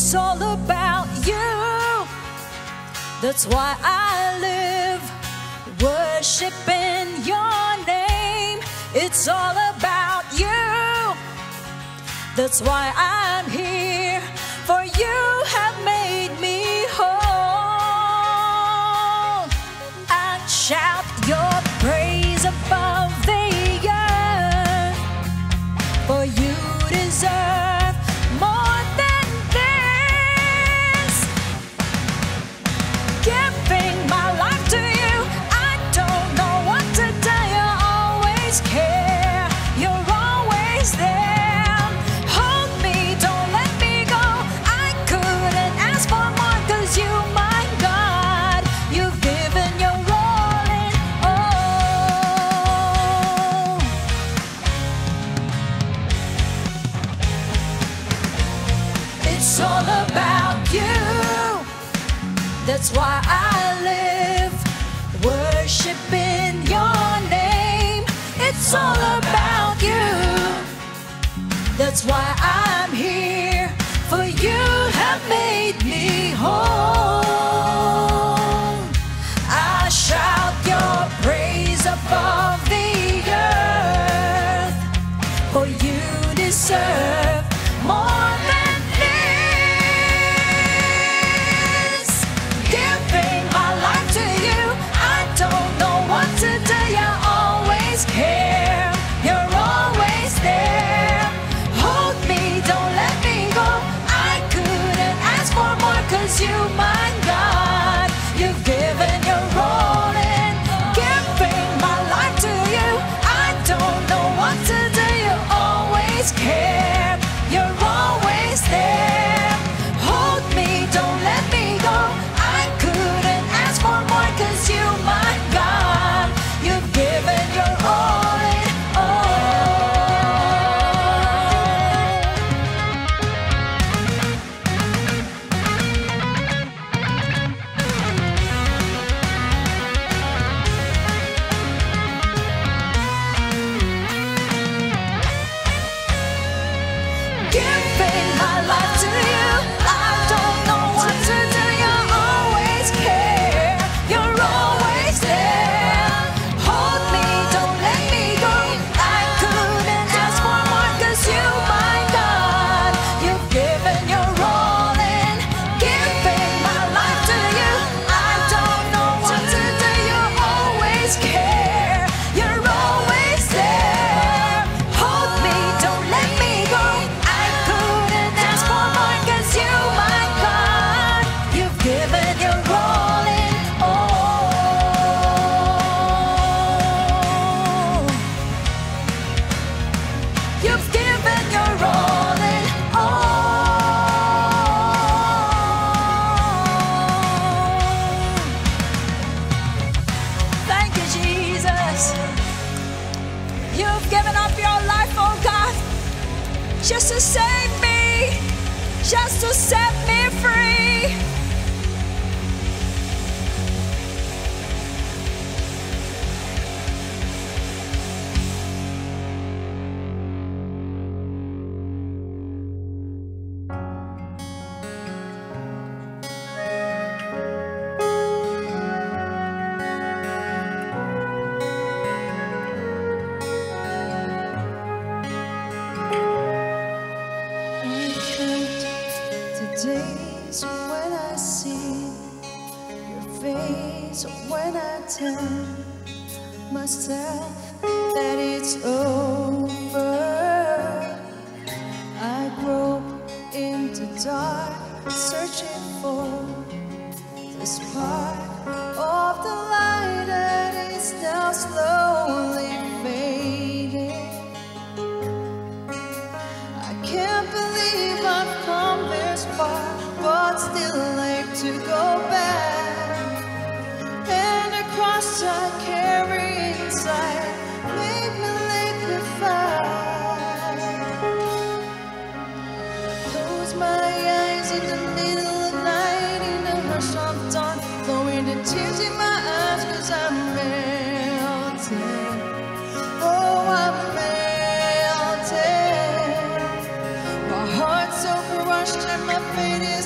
It's all about you. That's why I live worshiping your name. It's all about you. That's why I'm here, for you have made me whole. I shout your praise above the earth, for you deserve more than this. Giving my life to you, I don't know what to do. You always care, you're always there. Hold me, don't let me go. I couldn't ask for more, 'cause you, my God, you've given your all in all. It's all about you. That's why I live worshiping your name. It's all about you. That's why I'm here, for you have made me whole. I shout your praise above the earth, for you deserve more than this. Giving my life to you, I don't know what to do. You always care, you're always there. Hold me, don't let me go. I couldn't ask for more, 'cause you, my God, you've given your all in. Giving my life to you, I don't know what to do. You always care, you're always there. Hold me, don't let me go. I couldn't ask for more, 'cause you, my God, you've given your all in giving my life to you. I don't know what to do. You always care, you're always there. Hold me, don't let me go. I couldn't ask for more, 'cause you, my God, you've given your all in. Giving my life to you. I don't know what to do. You always care, you're always there. Hold me, don't let me go. I couldn't ask for more, 'cause you, my God, you've given your all in all. You've given your all in all. Thank you, Jesus. You've given up your life, oh God, just to save me, just to set me free. I count the days when I see your face, when I tell myself that it's over. I grope in the dark, searching for the spark of the light that is now slowly fading. I can't believe I've come this far, but still like to go back. And the cross I carry inside made me liquefied. Close my eyes in the middle of night, in the rush of dawn, throwing the tears in my eyes, 'cause I'm melting. Oh, I'm melting. My heart's so crushed and my faith is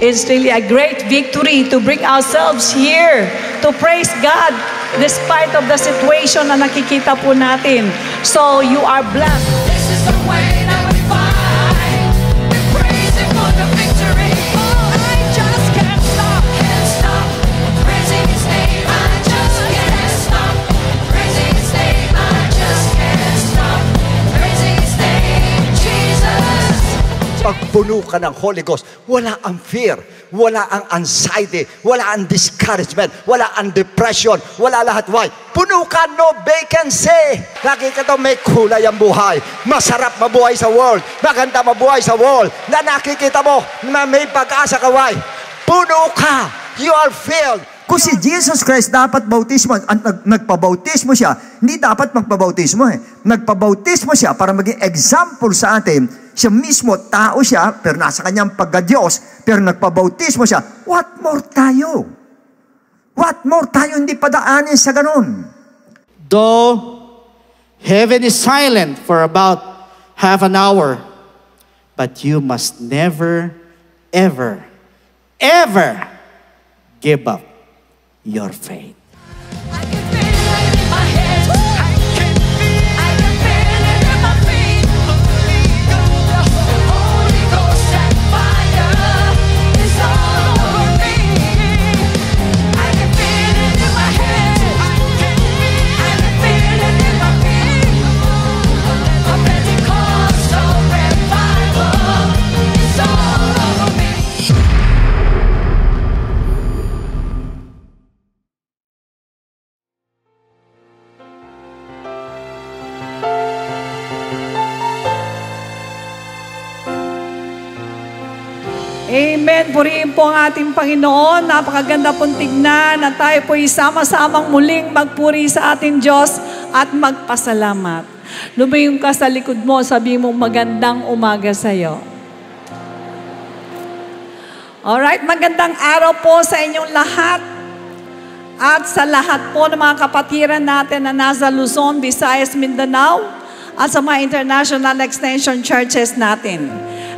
It's really a great victory to bring ourselves here to praise God despite of the situation na nakikita po natin. So you are blessed. This is the way that we fight. We praise Him for the victory. Oh, I just can't stop praising His name. I just can't stop praising His name. I just can't stop praising His name, Jesus. Pag puno ka ng Holy Ghost, wala ang fear, wala ang anxiety, wala ang discouragement, wala ang depression, wala lahat. Why? Puno ka, no vacancy. Nakikita to, may kulay ang buhay. Masarap mabuhay sa world. Maganda mabuhay sa world. Na nakikita mo na may pag-asa ka. Why? Puno ka. You are filled. Kung si Jesus Christ dapat bautismo, nagpabautismo siya, hindi dapat magpabautismo eh. Nagpabautismo siya para maging example sa atin. Siya mismo, tao siya, pero nasa kanyang pagka-Diyos, pero nagpabautismo siya. What more tayo? What more tayo hindi padaanin sa ganun? Though heaven is silent for about half an hour, but you must never, ever, ever give up your faith. I can feel it in my head. I can feel it in my feet. The Holy Ghost and fire is all over me. I can feel it in my head. I can feel it in my feet. A Pentecostal revival is all over me. Amen. Purihin po ang ating Panginoon. Napakaganda pong tignan na tayo po sama-samang muling magpuri sa ating Diyos at magpasalamat. Lumayong ka sa likod mo, sabi mo magandang umaga sa iyo. Alright, magandang araw po sa inyong lahat. At sa lahat po ng mga kapatiran natin na nasa Luzon, Visayas, Mindanao, at sa mga international extension churches natin.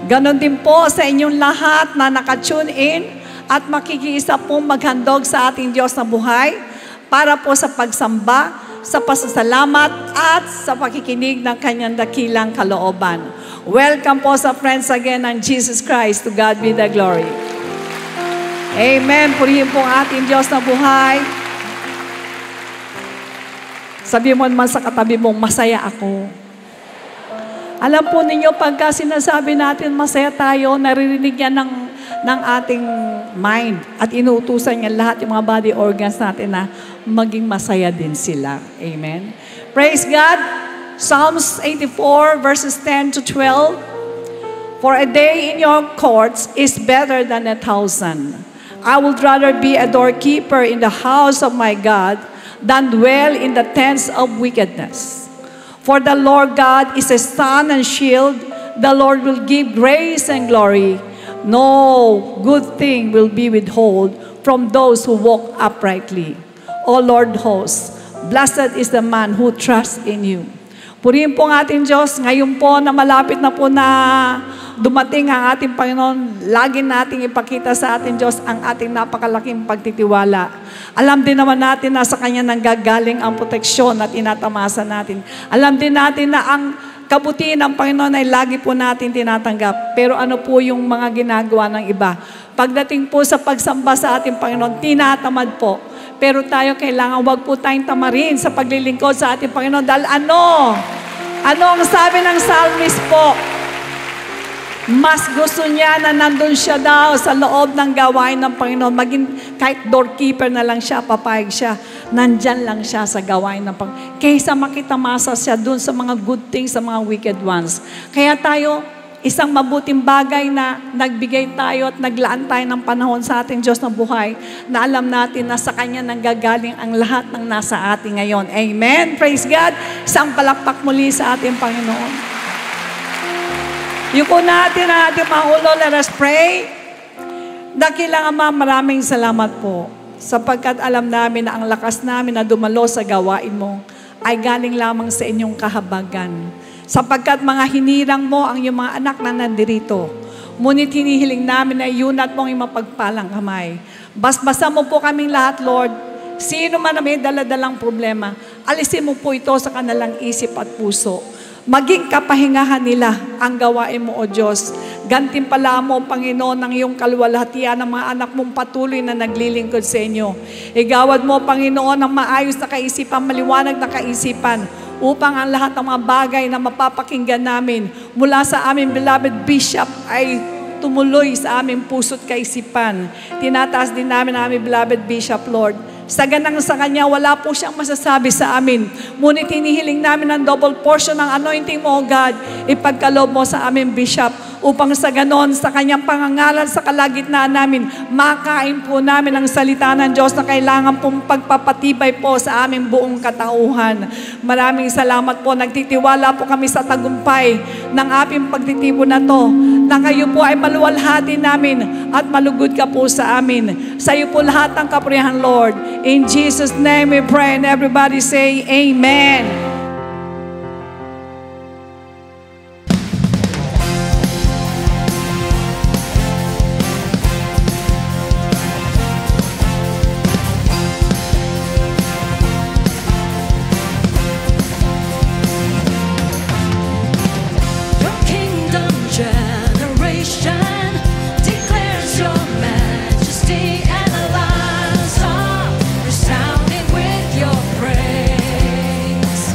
Ganon din po sa inyong lahat na nakatune in at makikiisa pong maghandog sa ating Diyos na buhay para po sa pagsamba, sa pasasalamat at sa pakikinig ng kanyang dakilang kalooban. Welcome po sa Friends Again ng Jesus Christ. To God be the glory. Amen. Purihin po ang ating Diyos na buhay. Sabi mo naman sa katabi mong, masaya ako. Alam po ninyo, pagka sinasabi natin masaya tayo, naririnig yan ng ating mind at inuutusan niya lahat yung mga body organs natin na maging masaya din sila. Amen. Praise God. Psalms 84 verses 10 to 12. For a day in your courts is better than 1,000. I would rather be a doorkeeper in the house of my God than dwell in the tents of wickedness. For the Lord God is a sun and shield. The Lord will give grace and glory. No good thing will be withheld from those who walk uprightly. O Lord hosts, blessed is the man who trusts in you. Purihin po ang ating Diyos. Ngayon po na malapit na po na dumating ang ating Panginoon, lagi nating ipakita sa ating Diyos ang ating napakalaking pagtitiwala. Alam din naman natin na sa Kanya nanggagaling ang proteksyon at inatamasa natin. Alam din natin na ang kabutihan ng Panginoon ay lagi po natin tinatanggap. Pero ano po yung mga ginagawa ng iba? Pagdating po sa pagsamba sa ating Panginoon, tinatamad po. Pero tayo kailangan wag po tayong tamarin sa paglilingkod sa ating Panginoon. Dahil ano ang sabi ng psalmist po? Mas gusto niya na nandun siya daw sa loob ng gawain ng Panginoon. Maging kahit doorkeeper na lang siya, papayag siya. Nandyan lang siya sa gawain ng Panginoon. Kaysa makitamasa siya dun sa mga good things, sa mga wicked ones. Kaya tayo, isang mabuting bagay na nagbigay tayo at naglaan tayo ng panahon sa ating Diyos na buhay na alam natin na sa Kanya nanggagaling ang lahat ng nasa atin ngayon. Amen. Praise God. Isang palakpak muli sa ating Panginoon. Yuko natin ang ating mga ulo. Let us pray. Dakilang Ama, maraming salamat po sapagkat alam namin na ang lakas namin na dumalo sa gawain mo ay galing lamang sa inyong kahabagan. Sapagkat mga hinirang mo ang iyong mga anak na nandirito. Ngunit hinihiling namin na iunat mong mapagpalang kamay. Basbasa mo po kaming lahat, Lord. Sino man na may daladalang problema, alisin mo po ito sa kanilang isip at puso. Maging kapahingahan nila ang gawain mo, O Diyos. Gantimpala mo, Panginoon, ng iyong kalwalhatian ng mga anak mong patuloy na naglilingkod sa inyo. Igawad mo, Panginoon, ng maayos na kaisipan, maliwanag na kaisipan, upang ang lahat ng mga bagay na mapapakinggan namin mula sa aming beloved Bishop ay tumuloy sa aming puso't kaisipan. Tinataas din namin ang aming beloved Bishop, Lord. Sa ganang sa Kanya, wala po siyang masasabi sa amin. Ngunit hinihiling namin ang double portion ng anointing mo, O God, ipagkaloob mo sa aming Bishop, upang sa ganon, sa Kanyang pangangalan sa kalagitnaan namin, makain po namin ang salita ng Diyos na kailangan pong pagpapatibay po sa aming buong katauhan. Maraming salamat po. Nagtitiwala po kami sa tagumpay ng aming pagtitibo na to, na kayo po ay maluwalhati namin at malugod ka po sa amin. Sa iyo po lahat ng kapurihan, Lord. In Jesus' name we pray, and everybody say, Amen. Your kingdom generation declares your majesty, and the lions are resounding with your praise.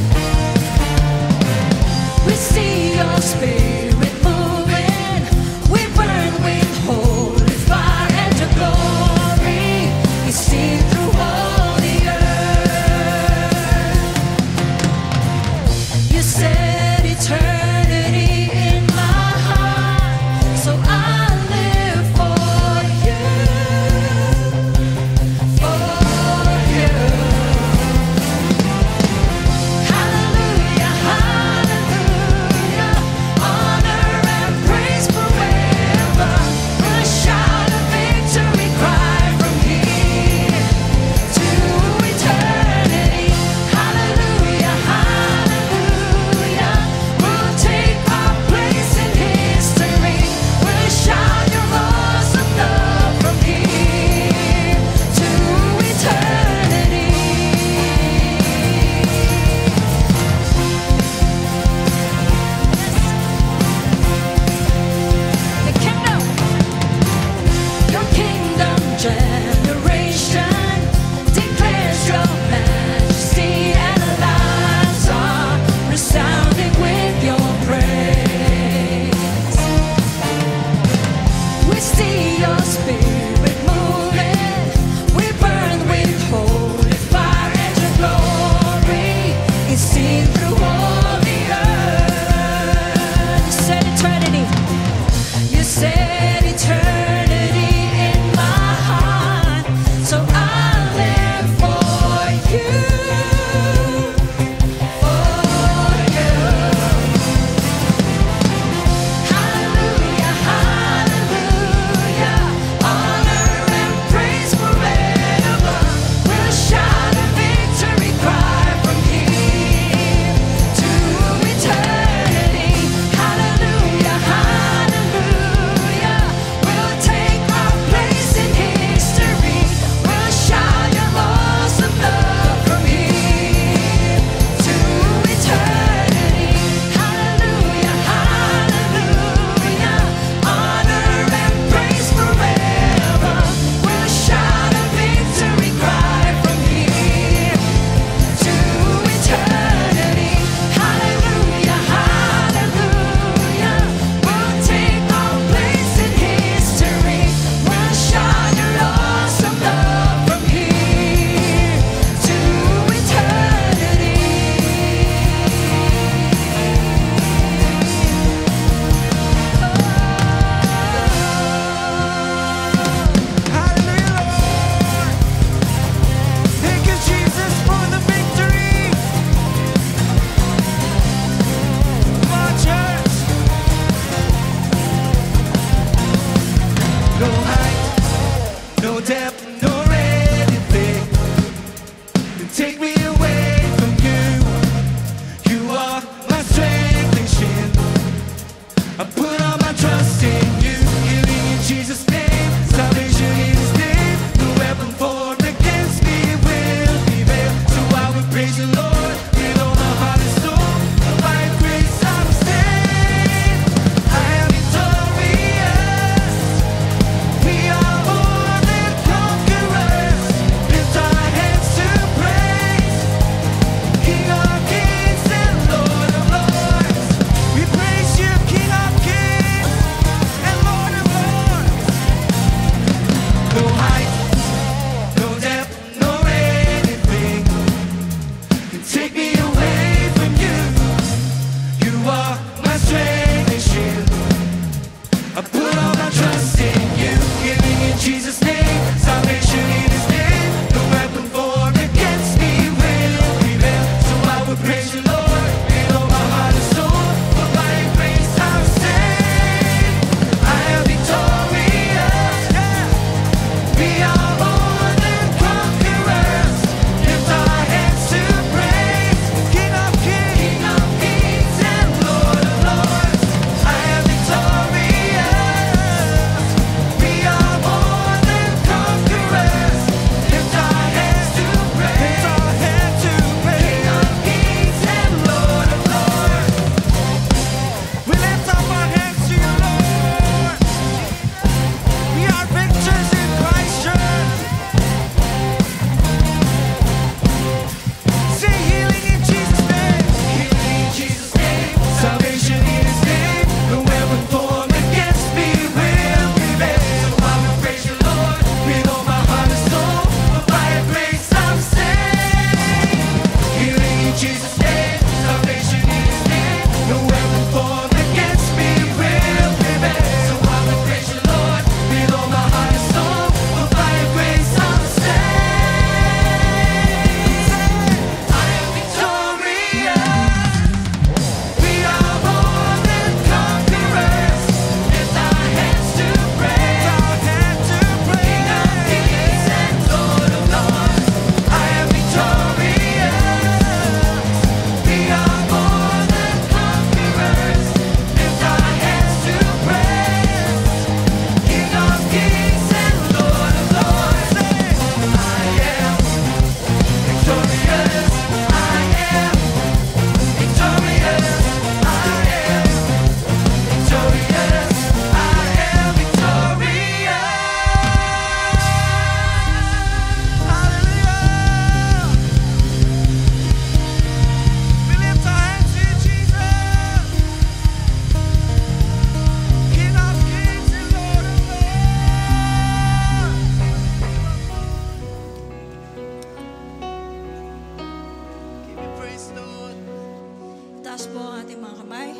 Itaas po ang ating mga kamay.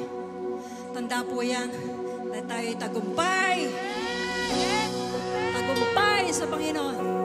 Tanda po yan na tayo'y tagumpay. Tagumpay sa Panginoon.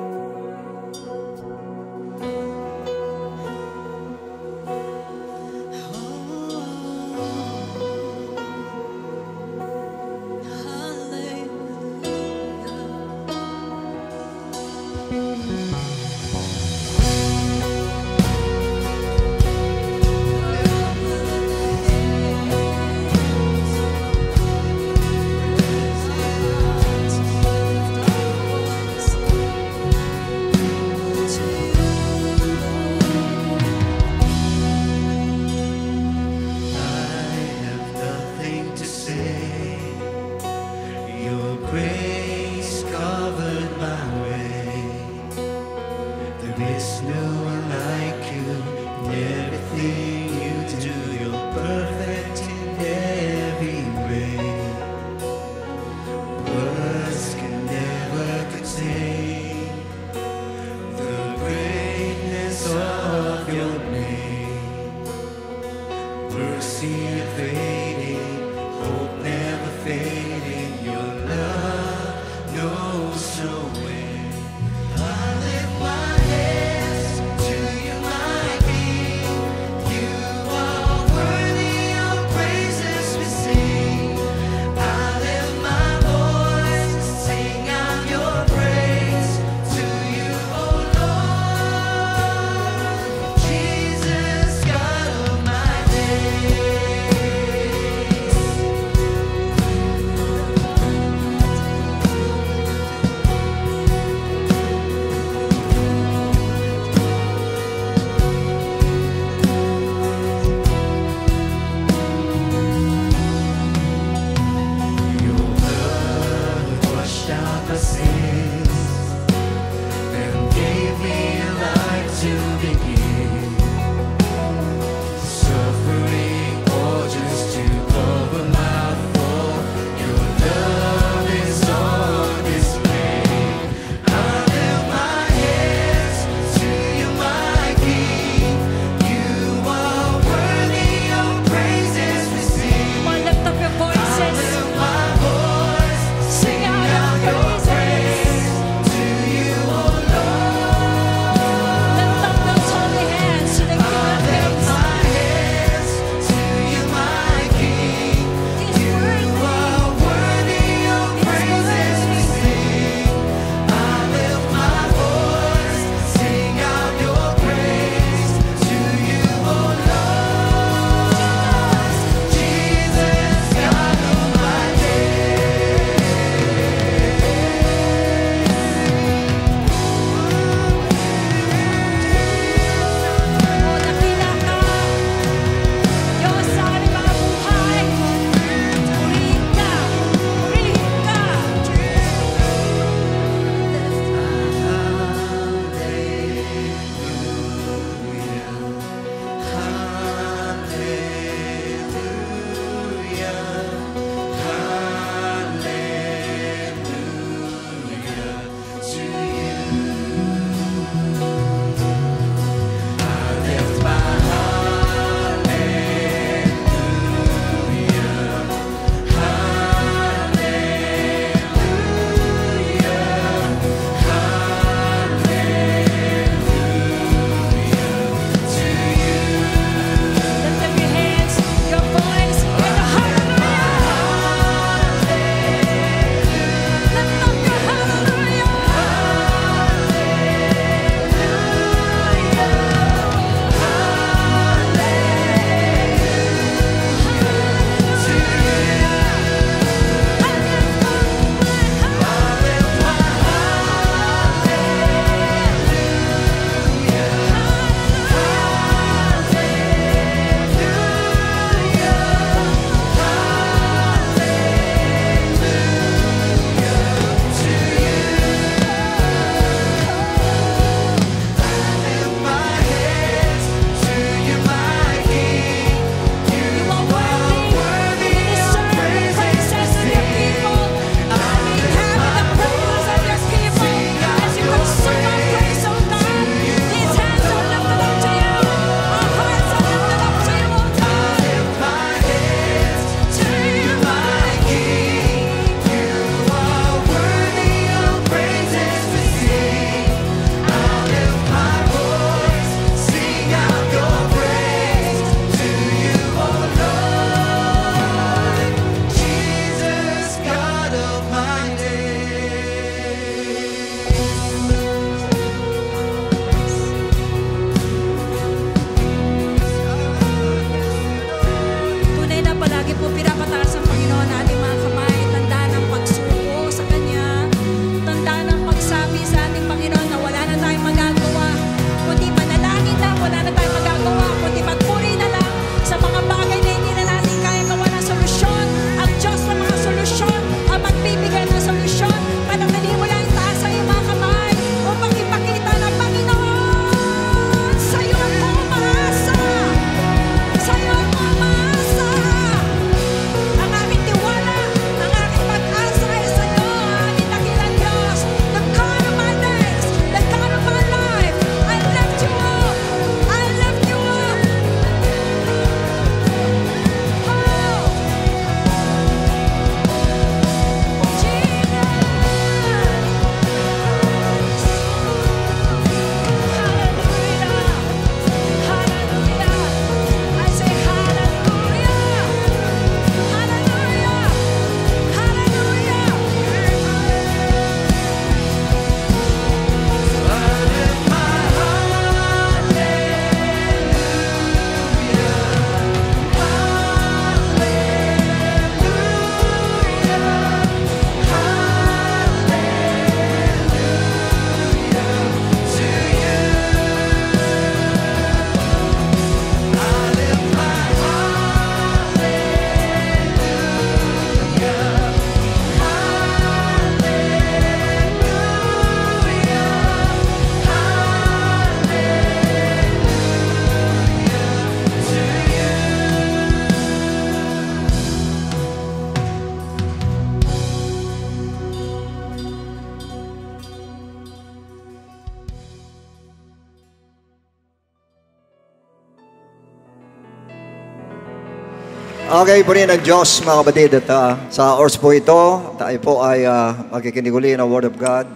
Okay, po rin ng Diyos, mga kapatid, at sa oras po ito, tayo po ay makikinig uli ng Word of God.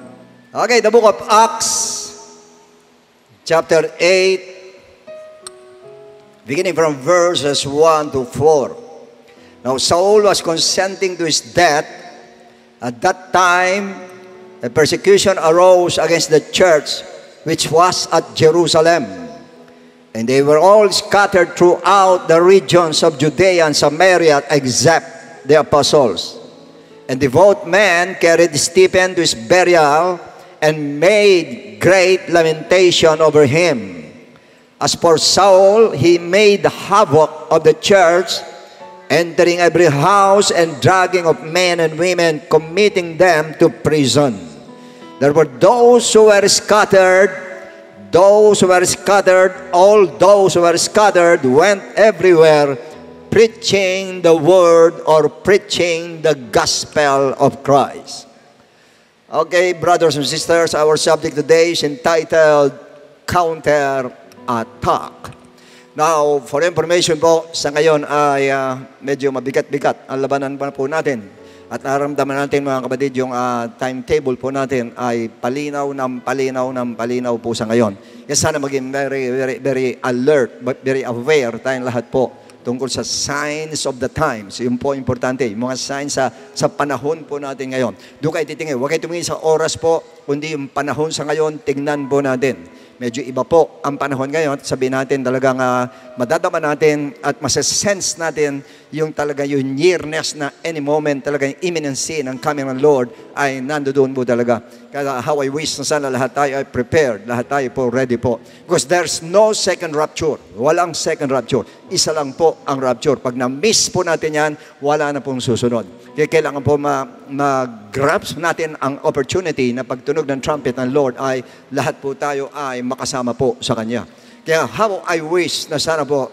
Okay, the book of Acts, chapter 8, beginning from verses 1 to 4. Now, Saul was consenting to his death. At that time, a persecution arose against the church, which was at Jerusalem. And they were all scattered throughout the regions of Judea and Samaria except the apostles. And devout men carried Stephen to his burial and made great lamentation over him. As for Saul, he made havoc of the church, entering every house and dragging of men and women, committing them to prison. There were those who were scattered. All those who were scattered went everywhere preaching the word or preaching the gospel of Christ. Okay, brothers and sisters, our subject today is entitled Counter-Attack. Now, for information po, sa ngayon ay medyo mabigat-bigat ang labanan po natin. At naramdaman natin mga kapatid, yung timetable po natin ay palinaw po sa ngayon. Yes, sana maging very alert, but very aware tayong lahat po tungkol sa signs of the times. Yun po importante, yung mga signs sa panahon po natin ngayon. Doon kayo titingin, huwag kayo tumingin sa oras po, kundi yung panahon sa ngayon, tingnan po natin. Medyo iba po ang panahon ngayon. Sabihin natin talagang madadama natin at masasense natin yung talaga yung nearness na any moment talaga yung imminency ng coming ng Lord ay nandoon po talaga. Kaya how I wish na sana lahat tayo ay prepared, lahat tayo po ready po. Because there's no second rapture. Walang second rapture. Isa lang po ang rapture. Pag na-miss po natin yan, wala na pong susunod. Kaya kailangan po mag-grasp natin ang opportunity na pagtunog ng trumpet ng Lord ay lahat po tayo ay makasama po sa Kanya. Kaya how I wish na sana po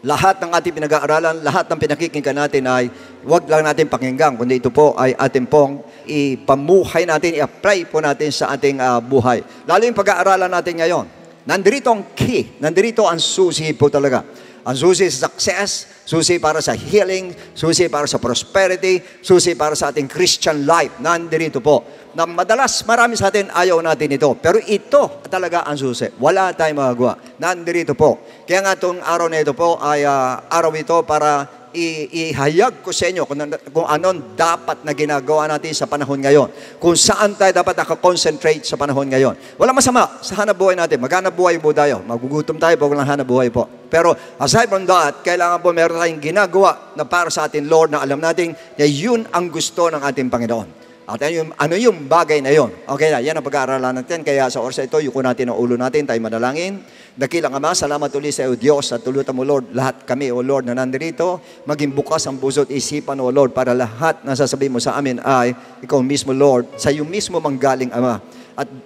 lahat ng ating pinag-aaralan, lahat ng pinakikinggan natin ay huwag lang natin pakinggan, kundi ito po ay ating pong ipamuhay natin, i-apply po natin sa ating buhay. Lalo yung pag-aaralan natin ngayon. Nandito ang key, nandito ang susi po talaga. Ang susi sa success, susi para sa healing, susi para sa prosperity, susi para sa ating Christian life. Nandito po. Na madalas marami sa atin ayaw natin ito. Pero ito talaga ang susi. Wala tayong magagawa. Nandito po. Kaya nga itong araw na ito po ay araw ito para ihayag ko sa inyo kung anong dapat na ginagawa natin sa panahon ngayon. Kung saan tayo dapat nakakonsentrate sa panahon ngayon. Walang masama sa hanap buhay natin. Maghanap buhay po tayo. Magugutom tayo pag walang hanap buhay po. Pero aside from that, kailangan po meron tayong ginagawa na para sa atin, Lord, na alam natin na yun ang gusto ng ating Panginoon. At ano yung bagay na yun? Okay na, yan ang pag-aaralan natin. Kaya sa oras ito, yuko natin ang ulo natin, tayo manalangin. Dakilang Ama, salamat ulit sa iyo, Diyos, at tulutan mo, Lord, lahat kami, O Lord, na nandito, maging bukas ang puso at isipan, O Lord, para lahat na sasabihin mo sa amin ay, ikaw mismo, Lord, sa iyo mismo manggaling, Ama.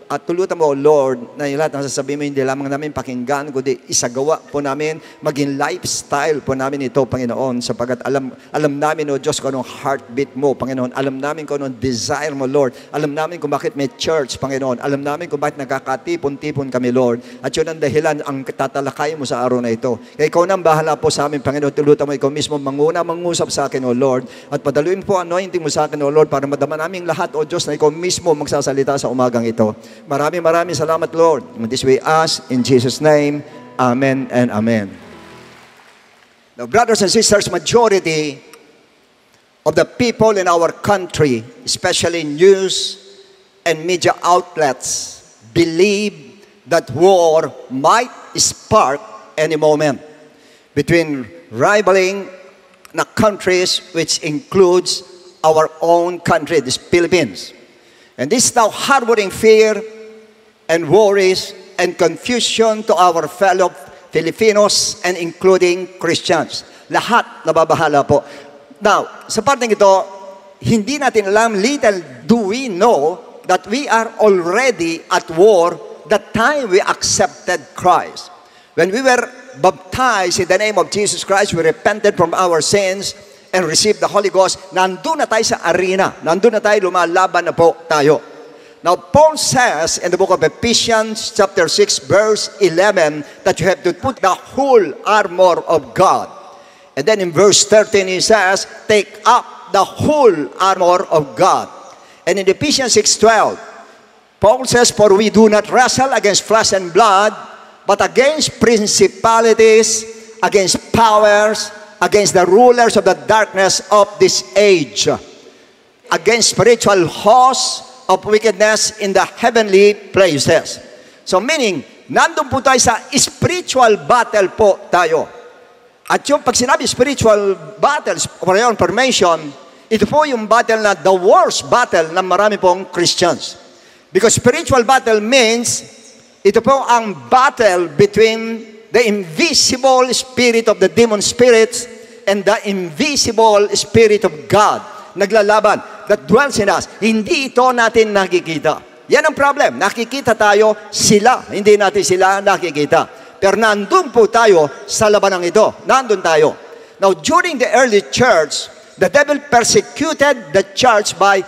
At tulutan mo, Lord, na yung lahat ng sasabihin mo, hindi lamang namin pakinggan, kundi isagawa po namin, maging lifestyle po namin ito, Panginoon, sapagkat alam namin, O Diyos, kung anong heartbeat mo, Panginoon. Alam namin kung anong desire mo, Lord. Alam namin kung bakit may church, Panginoon. Alam namin kung bakit nagkakatipon-tipon kami, Lord. At yun ang dahilan, ang tatalakay mo sa araw na ito. Kaya ikaw nang bahala po sa amin, Panginoon. Tulutan mo ikaw mismo, mangusap sa akin, O Lord. At padaluin po anointing mo sa akin, O Lord, para madama namin lahat, O Diyos, na ikaw mismo magsasalita sa umagang ito. Maraming salamat, Lord. In this we ask, in Jesus' name, Amen and Amen. Now, brothers and sisters, majority of the people in our country, especially news and media outlets, believe that war might spark any moment between rivaling countries, which includes our own country, the Philippines. And this now harboring fear and worries and confusion to our fellow Filipinos and including Christians. Lahat nababahala po. Now, sa parteng ito, hindi natin alam, little do we know that we are already at war the time we accepted Christ. When we were baptized in the name of Jesus Christ, we repented from our sins and receive the Holy Ghost, nandun na tayo sa arena. Nandun na tayo, lumalaban na po tayo. Now, Paul says in the book of Ephesians chapter 6, verse 11, that you have to put the whole armor of God. And then in verse 13 he says, take up the whole armor of God. And in Ephesians 6:12, Paul says, for we do not wrestle against flesh and blood, but against principalities, against powers, against the rulers of the darkness of this age, against spiritual hosts of wickedness in the heavenly places. So meaning, nandun po tayo sa spiritual battle po tayo. At yung pag sinabi spiritual battles, for your information, ito po yung battle na the worst battle ng marami pong Christians. Because spiritual battle means, ito po ang battle between the invisible spirit of the demon spirits and the invisible spirit of God. Naglalaban, that dwells in us. Hindi ito natin nakikita. Yan ang problem. Nakikita tayo, sila. Hindi natin sila nakikita. Pero nandun po tayo sa labanang ito. Nandun tayo. Now, during the early church, the devil persecuted the church by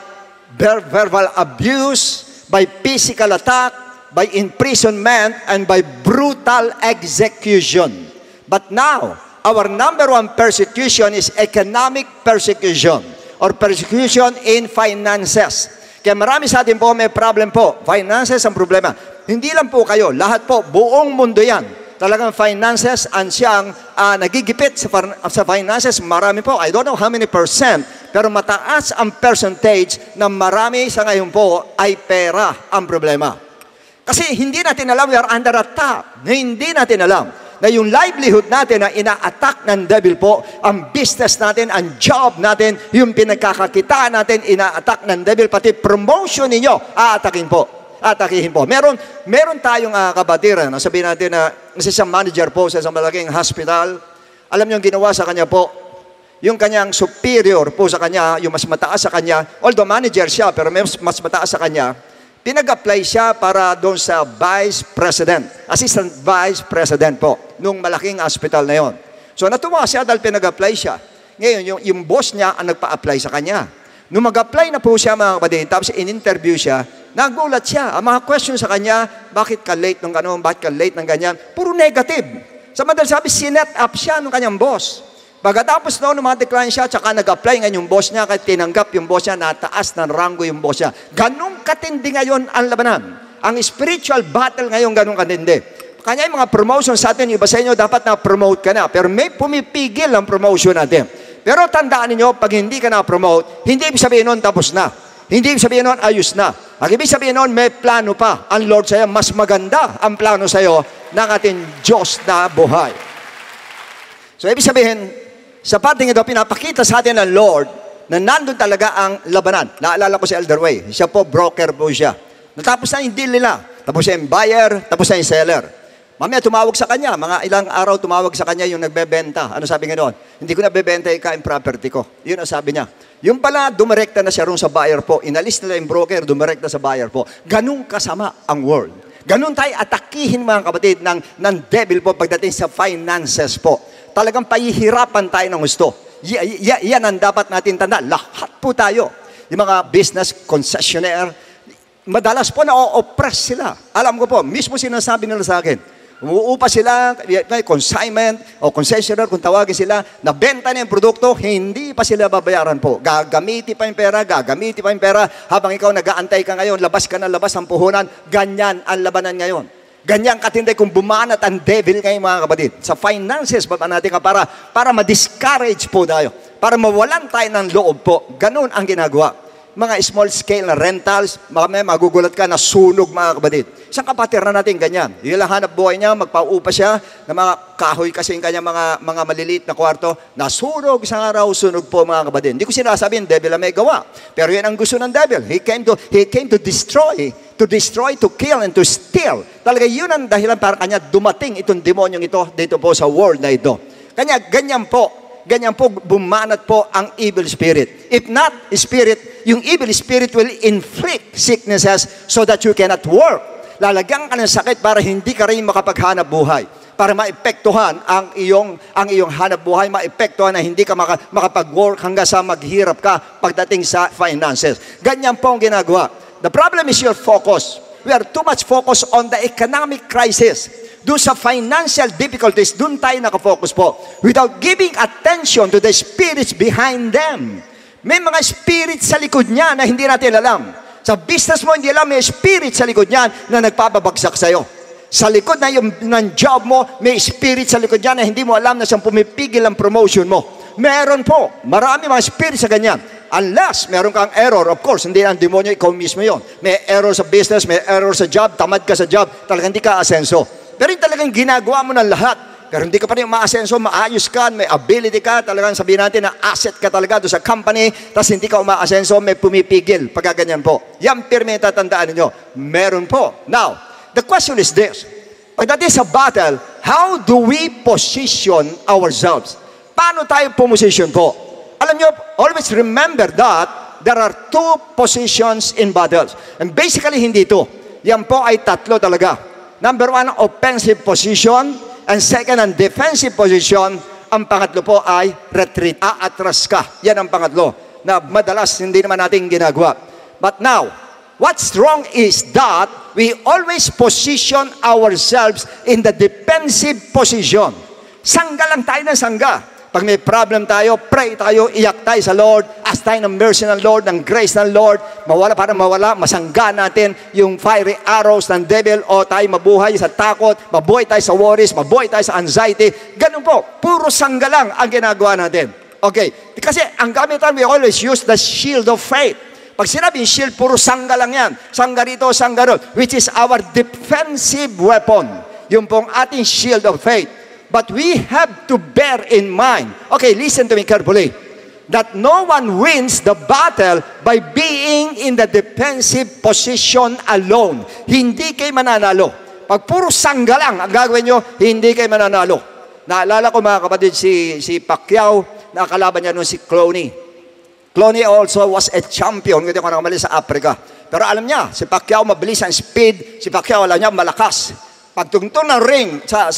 verbal abuse, by physical attack, by imprisonment, and by brutal execution. But now, our number one persecution is economic persecution or persecution in finances. Kaya marami sa atin po may problem po. Finances ang problema. Hindi lang po kayo, lahat po, buong mundo yan. Talagang finances ang siyang nagigipit sa finances. Marami po, I don't know how many percent, pero mataas ang percentage na marami sa ngayon po ay pera ang problema. Kasi hindi natin alam, we are under attack. Hindi natin alam na yung livelihood natin na ina-attack ng devil po, ang business natin, ang job natin, yung pinagkakakitaan natin, ina-attack ng devil, pati promotion ninyo, aatakin po. Atakihin po. Meron tayong kabatiran, sabihin natin na isang manager po sa isang malaking hospital, alam niyo yung ginawa sa kanya po, yung kanyang superior po sa kanya, yung mas mataas sa kanya, although manager siya, pero mas mataas sa kanya, pinag-apply siya para doon sa vice president, assistant vice president po, nung malaking hospital na yon. So natuwa siya dahil pinag-apply siya. Ngayon, yung boss niya ang nagpa-apply sa kanya. Nung mag-apply na po siya mga kapatid, tapos in-interview siya, nagulat siya. Ang mga question sa kanya, bakit ka late ng gano'n, bakit ka late ng ganyan, puro negative. Sa madalas sabi, sinet up siya ng kanyang boss. Pagkatapos noon, decline siya, tsaka nag-apply ngayon yung boss niya, kahit tinanggap yung boss niya, nataas ng rango yung boss niya. Ganong katindi ngayon ang labanan. Ang spiritual battle ngayon, ganong katindi. Kanya yung mga promotion sa atin, iba sa inyo, dapat na-promote ka na. Pero may pumipigil ang promotion natin. Pero tandaan niyo, pag hindi ka na-promote, hindi ibig sabihin noon tapos na. Hindi ibig sabihin noon ayos na. Ang ibig sabihin noon, may plano pa. Ang Lord sa'yo, mas maganda ang plano sa'yo ng ating Diyos na buhay. So ibig sabihin, sa parting ito, pinapakita sa atin ng Lord na nandun talaga ang labanan. Naalala ko si Elder Way. Siya po, broker po siya. Natapos na yung deal nila. Tapos na yung buyer, tapos na yung seller. Mamaya tumawag sa kanya. Mga ilang araw tumawag sa kanya yung nagbebenta. Ano sabi nga doon? Hindi ko nabebenta yung property ko. Yun ang sabi niya. Yung pala, dumirekta na siya ron sa buyer po. Inalis nila yung broker, dumirekta sa buyer po. Ganun kasama ang world. Ganun tayo atakihin mga kapatid ng devil po pagdating sa finances po. Talagang pahihirapan tayo ng gusto. Yan ang dapat natin tanda. Lahat po tayo. Yung mga business concessionaire, madalas po na-oppress sila. Alam ko po, mismo sinasabi nila sa akin, umuupa sila, may consignment o concessionaire, kung tawagin sila, nabenta na yung produkto, hindi pa sila babayaran po. Gagamiti pa yung pera, habang ikaw nag-aantay ka ngayon, labas ka na labas ang puhunan, ganyan ang labanan ngayon. Ganyan katindi kung bumanat ang devil ngayon mga kapatid. Sa finances, baba natin ka para ma-discourage po tayo. Para mawalan tayo ng loob po. Ganun ang ginagawa. Mga small scale na rentals, magugulat ka na sunog mga kapatid. Isang kapatid na natin ganyan. Yung lang hanap buhay niya, magpaupa siya ng mga kahoy kasi yung kanya mga maliliit na kwarto. Nasunog isang araw, sunog po mga kapatid. Hindi ko sinasabihin, devil ang may gawa. Pero yan ang gusto ng devil. He came to destroy, to kill, and to steal. Talaga yun ang dahilan para kanya dumating itong demonyong ito dito po sa world na ito. Kanya ganyan po bumanat po ang evil spirit. If not spirit, yung evil spirit will inflict sicknesses so that you cannot work. Lalagyan ka ng sakit para hindi ka rin makapaghanap buhay. Para maepektuhan ang iyong hanap buhay, maepektuhan na hindi ka makapag-work hanggang sa maghirap ka pagdating sa finances. Ganyan po ang ginagawa. The problem is your focus. We are too much focused on the economic crisis. Doon sa financial difficulties, doon tayo nakafocus po. Without giving attention to the spirits behind them. May mga spirit sa likod niya na hindi natin alam. Sa business mo, hindi alam, may spirit sa likod niyan na nagpapabagsak sa'yo. Sa likod na ng job mo, may spirit sa likod niyan na hindi mo alam na siyang pumipigil ang promotion mo. Meron po. Marami mga spirit sa ganyan. Unless meron kang error, of course, hindi ang demonyo, ikaw mismo yon. May error sa business, may error sa job, tamad ka sa job, talagang hindi ka asenso. Pero yung talagang ginagawa mo ng lahat, pero hindi ka pa rin umaasenso, maayos ka, may ability ka, talagang sabihin natin na asset ka talaga doon sa company, tapos hindi ka umaasenso, may pumipigil, pagkaganyan po. Yan pirme tatandaan ninyo. Meron po. Now, the question is this. Pagdating sa battle, how do we position ourselves? Paano tayo pumusisyon po? Alam nyo, always remember that there are two positions in battles. And basically, hindi ito. Yan po ay tatlo talaga. Number one, offensive position. And second, ang defensive position. Ang pangatlo po ay retreat. Atras ka. Yan ang pangatlo. Na madalas hindi naman natin ginagawa. But now, what's wrong is that we always position ourselves in the defensive position. Sangga lang tayo ng sangga. Pag may problem tayo, pray tayo, iyak tayo sa Lord, ask tayo ng mercy ng Lord, ng grace ng Lord, para mawala, masangga natin yung fiery arrows ng devil o tayo mabuhay sa takot, mabuhay tayo sa worries, mabuhay tayo sa anxiety. Ganun po, puro sangga lang ang ginagawa natin. Okay, kasi ang gamitan, we always use the shield of faith. Pag sinabing shield, puro sangga lang yan. Sangga rito, sangga ron, which is our defensive weapon. Yung pong ating shield of faith. But we have to bear in mind, okay, listen to me carefully, that no one wins the battle by being in the defensive position alone. Hindi kayo mananalo. Pag puro sangga lang ang gagawin nyo, hindi kayo mananalo. Naalala ko mga kapatid, si Pacquiao, nakakalaban niya noon si Clooney. Clooney also was a champion, hindi ko nakamali sa Africa. Pero alam niya, si Pacquiao mabilis ang speed, si Pacquiao alam niya malakas. Pagtungtong ng ring sa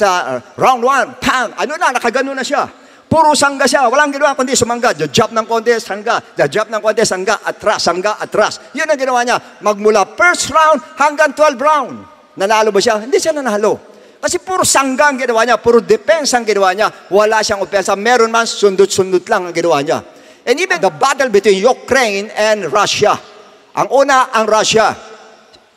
round 1, pang, nakagano na siya. Puro sangga siya, walang ginawa kundi sumangga. The jab ng konti, sangga. The jab ng konti, sangga, atras, sangga, atras. Yun ang ginawa niya. Magmula first round hanggang 12 round. Nanalo ba siya? Hindi siya nanalo. Kasi puro sangga ang ginawa niya, puro defense ang ginawa niya. Wala siyang opensa. Meron man, sundot-sundot lang ang ginawa niya. And even the battle between Ukraine and Russia. Ang una, ang Russia.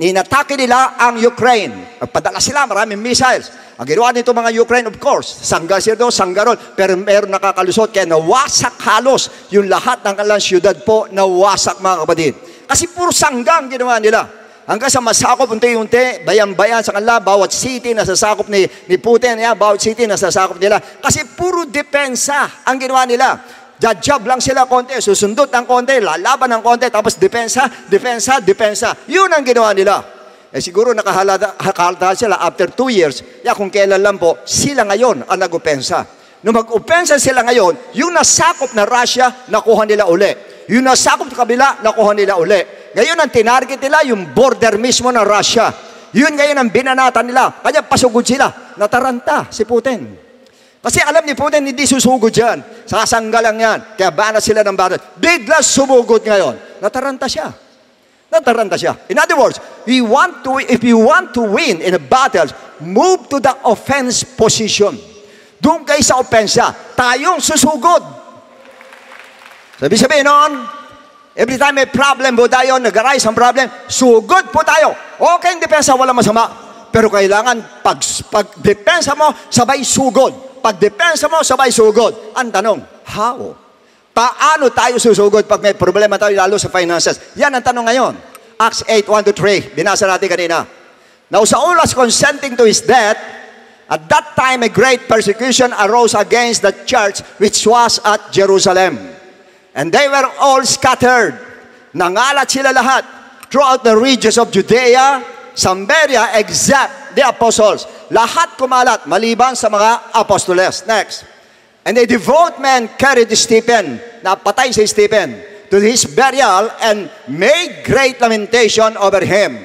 Inatake nila ang Ukraine. Nagpadala sila, maraming missiles. Ang ginawa nito mga Ukraine, of course, sangga sila doon, sangga ron. Pero meron nakakalusot, kaya nawasak halos yung lahat ng kanilang syudad po, nawasak mga kapatid. Kasi puro sangga ang ginawa nila. Hanggang sa masakop unti-unti, bayan-bayan sa kanila, bawat city na sasakop ni Putin, bawat city na sasakop nila. Kasi puro depensa ang ginawa nila. Jab lang sila konti, susundot ng konti, lalaban ng konti, tapos depensa. Yun ang ginawa nila. Siguro nakahalata sila after 2 years, kung kailan lang po, sila ngayon ang nag-opensa. Nung mag-opensa sila ngayon, yung nasakop na Russia, nakuha nila uli. Yung nasakop sa kabila, nakuha nila uli. Ngayon ang tinarget nila, yung border mismo ng Russia. Yun ngayon ang binanatan nila. Kanya pasugod sila. Nataranta si Putin. Kasi alam ni Putin, hindi susugod yan. Sasangga lang yan. Kaya banat sila ng banat. Bigla sumugod ngayon. Nataranta siya. In other words, if you want to win in a battle, move to the offense position. Doon kayo sa opensa. Tayong susugod. Sabi noon, every time may problem po tayo, nag-arise ang problem, sugod po tayo. Okay, depensa, wala masama. Pero kailangan, pag-depensa mo, sabay sugod. Pag-depensa mo, sabay sugod. Ang tanong, how? Paano tayo susugod pag may problema tayo lalo sa finances? Yan ang tanong ngayon. Acts 8:1-3. Binasa natin kanina. Now Saul was consenting to his death. At that time, a great persecution arose against the church which was at Jerusalem. And they were all scattered. Nangalat sila lahat throughout the regions of Judea, Samaria, except the apostles. Lahat kumalat, maliban sa mga apostoles. Next. And a devout man carried Stephen, napatay si Stephen, to his burial and made great lamentation over him.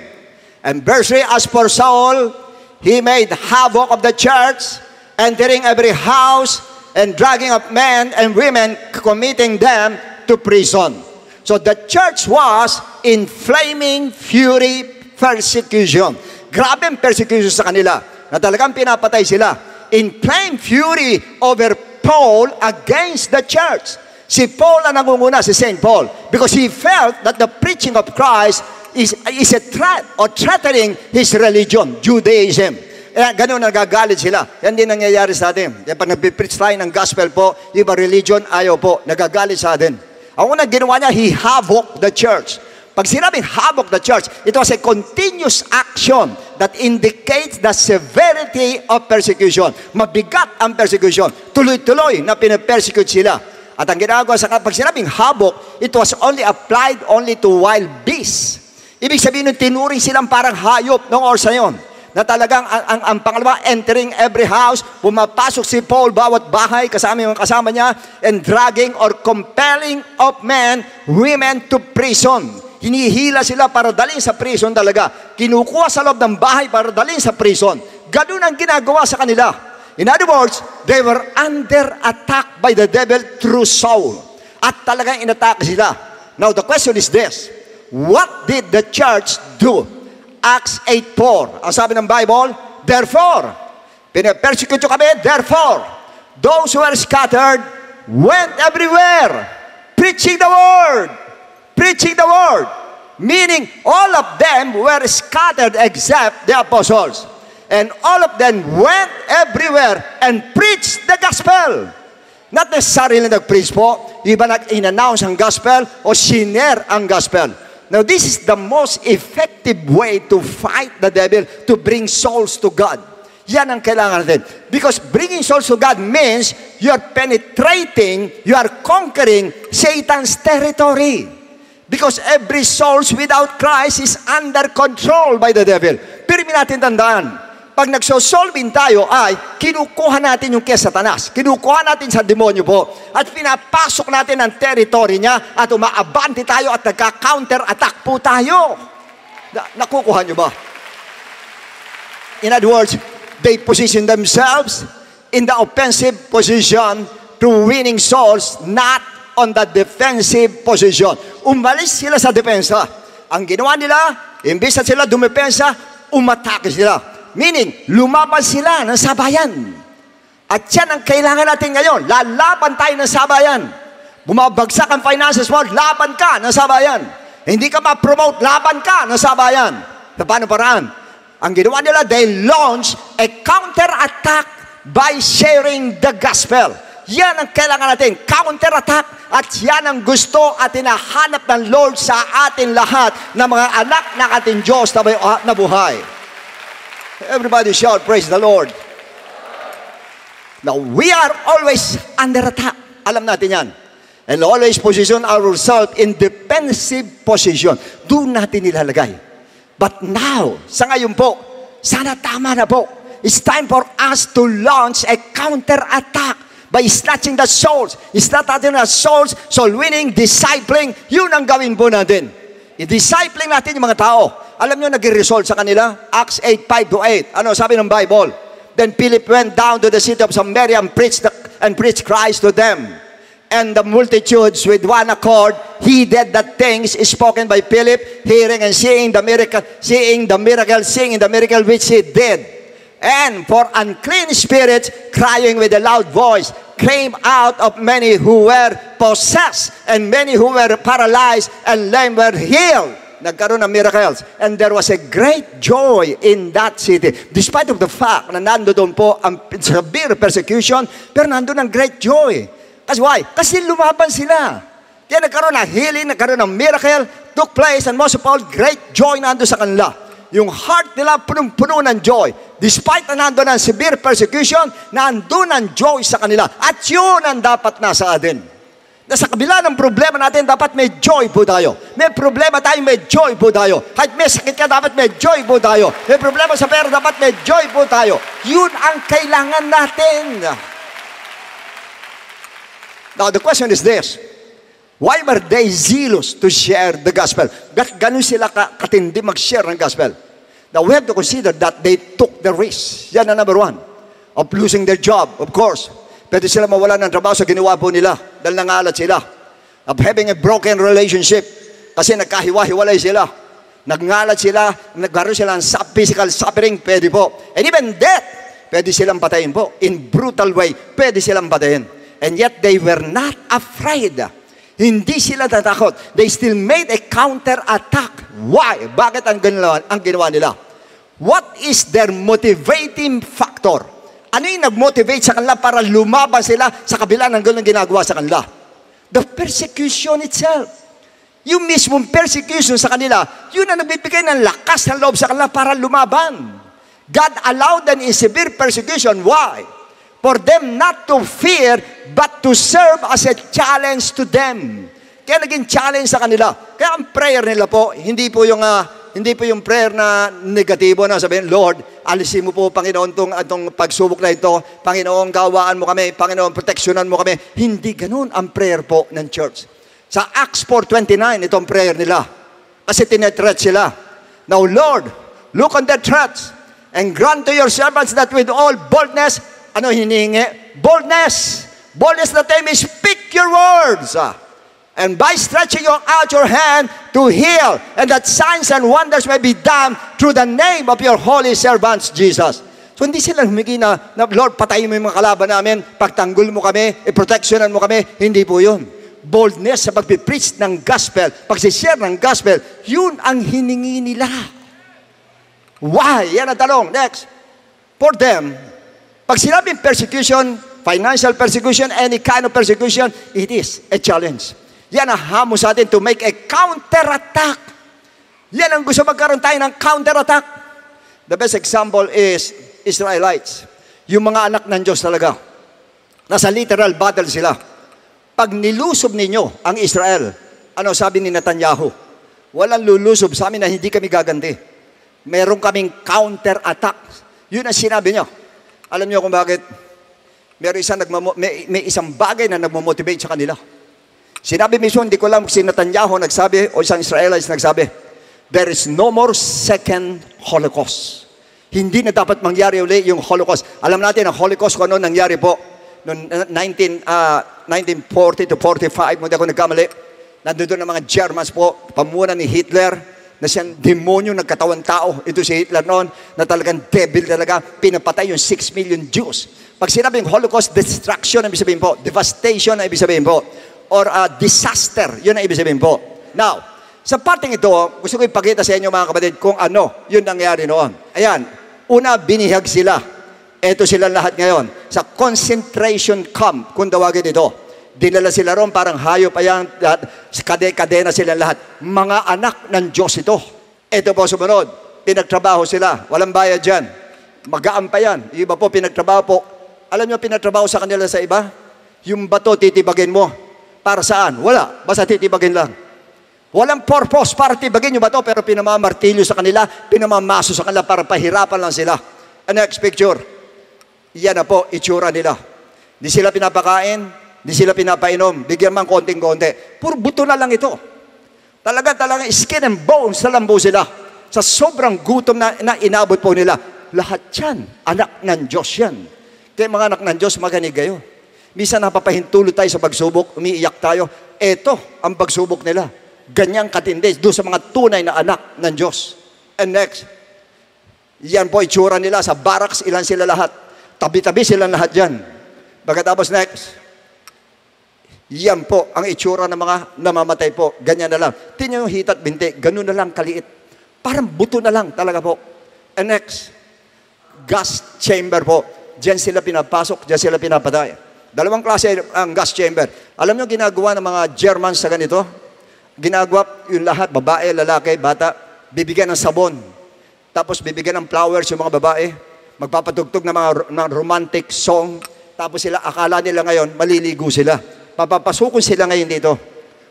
And verse 3, as for Saul, he made havoc of the church, entering every house and dragging up men and women, committing them to prison. So the church was in flaming fury persecution. Grabe ang persecution sa kanila. na talagang pinapatay sila. Inflamed fury over Paul against the church. Si Paul ang nangunguna, si St. Paul, because he felt that the preaching of Christ is a threat or threatening his religion, Judaism. Kaya ganun nagagalit sila. Yan din nangyayari sa atin. Kaya pag nag-preach tayo ng gospel po, iba religion, ayaw po, nagagalit sa atin. Ang unang ginawa niya, he havoc the church. Pag sinabing havoc the church, it was a continuous action that indicates the severity of persecution. Mabigat ang persecution. Tuloy-tuloy na pinapersecute sila. At ang ginagawa sa pag sinabing havoc, it was only applied only to wild beasts. Ibig sabihin nun, tinuring silang parang hayop noong oras na yun. Na talagang ang pangalawa, entering every house, pumapasok si Paul bawat bahay, kasama yung kasama niya, and dragging or compelling of men, women to prison. Hinihila sila para dalhin sa prison talaga. Kinukuha sa loob ng bahay para dalhin sa prison. Ganun ang ginagawa sa kanila. In other words, they were under attack by the devil through Saul. At talagang inatake sila. Now the question is this: what did the church do? Acts 8:4. Ang sabi ng Bible, therefore, pinapersecute nyo kami, therefore, those who were scattered went everywhere, preaching the word. Preaching the word. Meaning, all of them were scattered except the apostles. And all of them went everywhere and preached the gospel. Not necessarily nag-preach po, iba nag-in-announce ang gospel o share ang gospel. Now, this is the most effective way to fight the devil, to bring souls to God. Yan ang kailangan natin. Because bringing souls to God means you are penetrating, you are conquering Satan's territory. Because every souls without Christ is under control by the devil. Pero natin tandaan, pag nagsosolving tayo ay kinukuha natin yung kay Satanas. Kinukuha natin sa demonyo po. At pinapasok natin ang territory niya at umaabante tayo at nagka-counter-attack po tayo. Nakukuha nyo ba? In other words, they position themselves in the offensive position through winning souls, not on the defensive position. Umalis sila sa depensa. Ang ginawa nila, imbis na sila dumepensa, umatake sila. Meaning, lumaban sila ng sabayan. At yan ang kailangan natin ngayon. Lalaban tayo ng sabayan. Bumabagsak ang finances mo, laban ka ng sabayan. Hindi ka ma-promote, laban ka ng sabayan. Paano paraan? Ang ginawa nila, they launched a counter-attack by sharing the gospel. Yan ang kailangan natin, counter-attack. At yan ang gusto at hinahanap ng Lord sa atin lahat na mga anak ng ating Diyos na buhay. Everybody shout, praise the Lord. Now, we are always under attack. Alam natin yan. And always position ourselves in defensive position. Doon natin nilalagay. But now, sa ngayon po, sana tama na po. It's time for us to launch a counter-attack by snatching the souls. Snatching the souls, soul winning, discipling. Yun ang gawin po natin. I-discipling natin yung mga tao. Alam nyo, nag-resolve sa kanila? Acts 8:5-8. Ano sabi ng Bible? Then Philip went down to the city of Samaria and preached Christ to them. And the multitudes with one accord heeded the things spoken by Philip, hearing and seeing the miracle which he did. And for unclean spirits, crying with a loud voice, came out of many who were possessed, and many who were paralyzed and lame were healed. Nagkaroon ng miracles. And there was a great joy in that city. Despite of the fact na nandoon po ang severe persecution, pero nandoon ang great joy. Kasi why? Kasi lumaban sila. Kaya nagkaroon ng healing, nagkaroon ng miracle, took place, and most of all, great joy nandoon sa kanila. Yung heart nila punong-puno ng joy. Despite na nandoon ang severe persecution, nandoon ang joy sa kanila. At yun ang dapat nasa atin. Sa kabila ng problema natin, dapat may joy po tayo. May problema tayo, may joy po tayo. Kahit may sakit ka, dapat may joy po tayo. May problema sa pera, dapat may joy po tayo. Yun ang kailangan natin. Now, the question is this. Why were they zealous to share the gospel? Ganun sila katindi mag-share ng gospel. Now, we have to consider that they took the risk. Yan ang number one. Of losing their job, of course. Pwede sila mawala ng trabaho sa ginawa po nila dahil nangalat sila. Of having a broken relationship kasi nagkahiwa-hiwalay sila. Nagngalat sila, nagkaroon sila ng physical suffering, pwede po. And even death, pwede silang patayin po. In brutal way, pwede silang patayin. And yet they were not afraid. Hindi sila natakot. They still made a counter-attack. Why? Bakit ang ginawa nila? What is their motivating factor? Ano yung nag-motivate sa kanila para lumaban sila sa kabila ng ganun ginagawa sa kanila? The persecution itself. Yung mismong persecution sa kanila, yun ang nagbibigay ng lakas ng loob sa kanila para lumaban. God allowed them in severe persecution. Why? For them not to fear, but to serve as a challenge to them. Kaya naging challenge sa kanila. Kaya ang prayer nila po, hindi po yung prayer na negatibo na sabihin, Lord, alisin mo po, Panginoon, itong pagsubok na ito. Panginoon, gawaan mo kami. Panginoon, proteksyonan mo kami. Hindi ganun ang prayer po ng church. Sa Acts 4:29, itong prayer nila. Kasi tinetreat sila. Now, Lord, look on their threats and grant to your servants that with all boldness, ano hinihingi? Boldness. Boldness that they may speak your words. And by stretching out your hand to heal, and that signs and wonders may be done through the name of your holy servants, Jesus. So hindi sila humingi na Lord, patayin mo yung mga kalaban namin, pagtanggol mo kami, protectionan mo kami. Hindi po yun. Boldness sa pag-preach ng gospel, pag-share ng gospel, yun ang hiningi nila. Why? Yan ang tanong. Next. For them, pag sinabing persecution, financial persecution, any kind of persecution, it is a challenge. Yan ang hamon sa atin to make a counter-attack. Yan ang gusto magkaroon tayo ng counter-attack. The best example is Israelites. Yung mga anak ng Diyos talaga. Nasa literal battle sila. Pag nilusob ninyo ang Israel, ano sabi ni Netanyahu? Walang lulusob sa amin na hindi kami gaganti. Meron kaming counter-attack. Yun ang sinabi niya. Alam niyo kung bakit? May isang bagay na nagmo-motivate sa kanila. Sinabi mismo, hindi ko lang si Netanyahu nagsabi o isang Israelites nagsabi, there is no more second Holocaust. Hindi na dapat mangyari uli yung Holocaust. Alam natin ang Holocaust kung ano nangyari po. Noong 1940 to 45, hindi ako nagkamali, nandun ang mga Germans po, pamunan ni Hitler, na siyang demonyo nagkatawan tao. Ito si Hitler noon, na talagang devil talaga, pinapatay yung 6 million Jews. Pag sinabing Holocaust, destruction ang ibig sabihin po, devastation ang ibig sabihin po, or disaster, yun ang ibig sabihin po. Now, sa parting ito, gusto ko ipakita sa inyo mga kapatid kung ano yun nangyari noon. Ayan, una, binihag sila. Ito sila lahat ngayon. Sa concentration camp, kung tawagin ito. Dinala sila ron, parang hayop ayan, kadena sila lahat. Mga anak ng Diyos ito. Ito po sumunod. Pinagtrabaho sila. Walang bayad dyan. Magaan pa yan. Yung iba po, pinagtrabaho po. Alam nyo, pinagtrabaho sa kanila sa iba? Yung bato, titibagin mo. Para saan? Wala. Basta titibagin lang. Walang purpose para tibagin yung bato, pero pinamamartilyo sa kanila, pinamamaso sa kanila para pahirapan lang sila. And next picture. Yan na po, itsura nila. Di sila pinapakain, di sila pinapainom, bigyan man konting-konti. Puro buto na lang ito. Talaga skin and bones na lang po sila. Sa sobrang gutom na inabot po nila. Lahat yan, anak ng Diyos yan. Kaya mga anak ng Diyos, maganig kayo. Minsan napapahintulot tayo sa pagsubok, umiiyak tayo. Ito ang pagsubok nila. Ganyang katindi doon sa mga tunay na anak ng Diyos. And next, yan po itsura nila sa barracks, ilan sila lahat. Tabi-tabi silang lahat dyan. Pagkatapos next, yan po ang itsura ng mga namamatay po. Ganyan na lang. Tingnan yung hitat binti, ganun na lang kaliit. Parang buto na lang talaga po. And next, gas chamber po. Diyan sila pinapasok, diyan sila pinapatay. Dalawang klase ang gas chamber. Alam nyo ginagawa ng mga Germans sa ganito? Ginagawa yung lahat, babae, lalaki, bata, bibigyan ng sabon. Tapos bibigyan ng flowers yung mga babae. Magpapatugtog ng mga romantic song. Tapos sila, akala nila ngayon, maliligo sila. Papapasukon sila ngayon dito.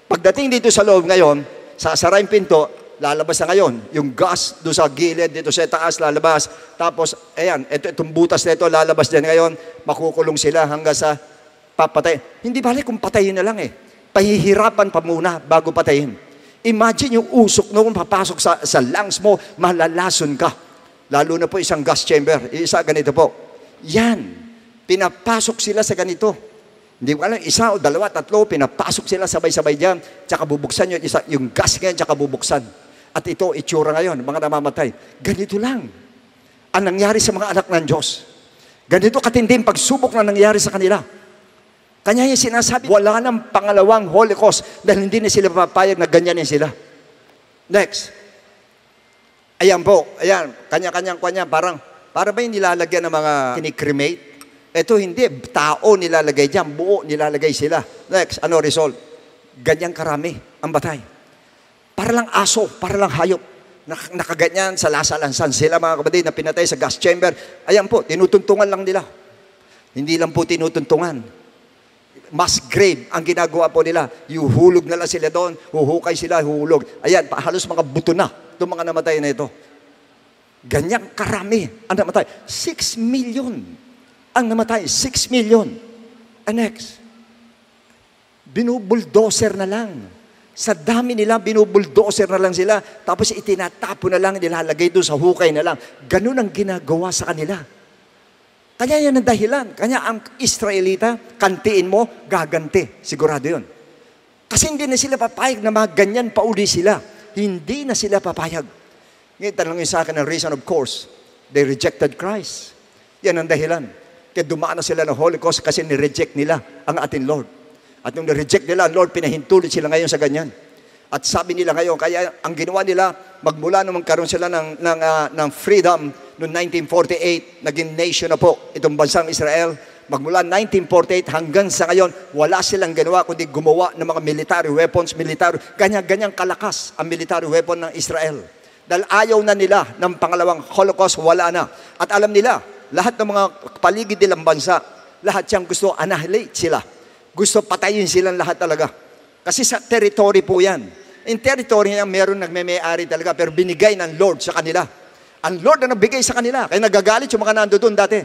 Pagdating dito sa loob ngayon, sasara yung pinto, lalabas na ngayon. Yung gas doon sa gilid, dito sa taas, lalabas. Tapos, ayan, itong butas na ito, lalabas din ngayon. Makukulong sila hanggang sa papatay. Hindi balik kung patayin na lang eh. Pahihirapan pa muna bago patayin. Imagine yung usok no, kung papasok sa lungs mo, malalason ka. Lalo na po isang gas chamber. Isa ganito po. Yan. Pinapasok sila sa ganito. Hindi ko alam, isa o dalawa, tatlo, pinapasok sila sabay-sabay dyan. Tsaka bubuksan yung gas ngayon, tsaka bubuksan. At ito, itsura ngayon, mga namamatay. Ganito lang ang nangyari sa mga anak ng Diyos. Ganito katinding pagsubok na nangyari sa kanila. Kanya yung sinasabi, wala nang pangalawang Holocaust dahil hindi na sila papayag na ganyanin sila. Next. Ayan po, ayan, kanya-kanyang parang, para ba yung nilalagyan ng mga kinikremate? Ito hindi, tao nilalagay dyan, buo nilalagay sila. Next, ano result? Ganyang karami ang batay. Para lang aso, para lang hayop. Nakaganyan sa lasalansan sila mga kapatid na pinatay sa gas chamber. Ayan po, tinutuntungan lang nila. Hindi lang po tinutuntungan. Mass grave ang ginagawa po nila. Yuhulog na lang sila doon, huhukay sila, huhulog. Ayan, halos mga buto na itong mga namatay na ito. Ganyang karami ang namatay. 6 million ang namatay. 6 million. And next, binubuldoser na lang. Sa dami nila, binubuldoser na lang sila. Tapos itinatapo na lang, nilalagay doon sa hukay na lang. Ganun ang ginagawa sa kanila. Kanya yan ang dahilan. Kanya ang Israelita, kantiin mo, gaganti. Sigurado yun. Kasi hindi na sila papayag na mga ganyan pa uli sila. Hindi na sila papayag. Ngayon, tanongin sa akin ang reason, of course, they rejected Christ. Yan ang dahilan. Kaya dumaan na sila ng Holocaust kasi nireject nila ang ating Lord. At nung nireject nila, Lord, pinahintulit sila ngayon sa ganyan. At sabi nila ngayon, kaya ang ginawa nila, magmula nung magkaroon sila ng freedom noong 1948, naging nation na po itong bansang Israel. Magmula 1948 hanggang sa ngayon, wala silang ginawa kundi gumawa ng mga military weapons, ganyan-ganyang kalakas ang military weapon ng Israel. Dahil ayaw na nila ng pangalawang Holocaust, wala na. At alam nila, lahat ng mga paligid nilang bansa, lahat siyang gusto annihilate sila. Gusto patayin silang lahat talaga. Kasi sa territory po yan. In territory niya, meron nagme-may-ari talaga, pero binigay ng Lord sa kanila. Ang Lord na nagbigay sa kanila. Kaya nagagalit yung mga nando doon dati.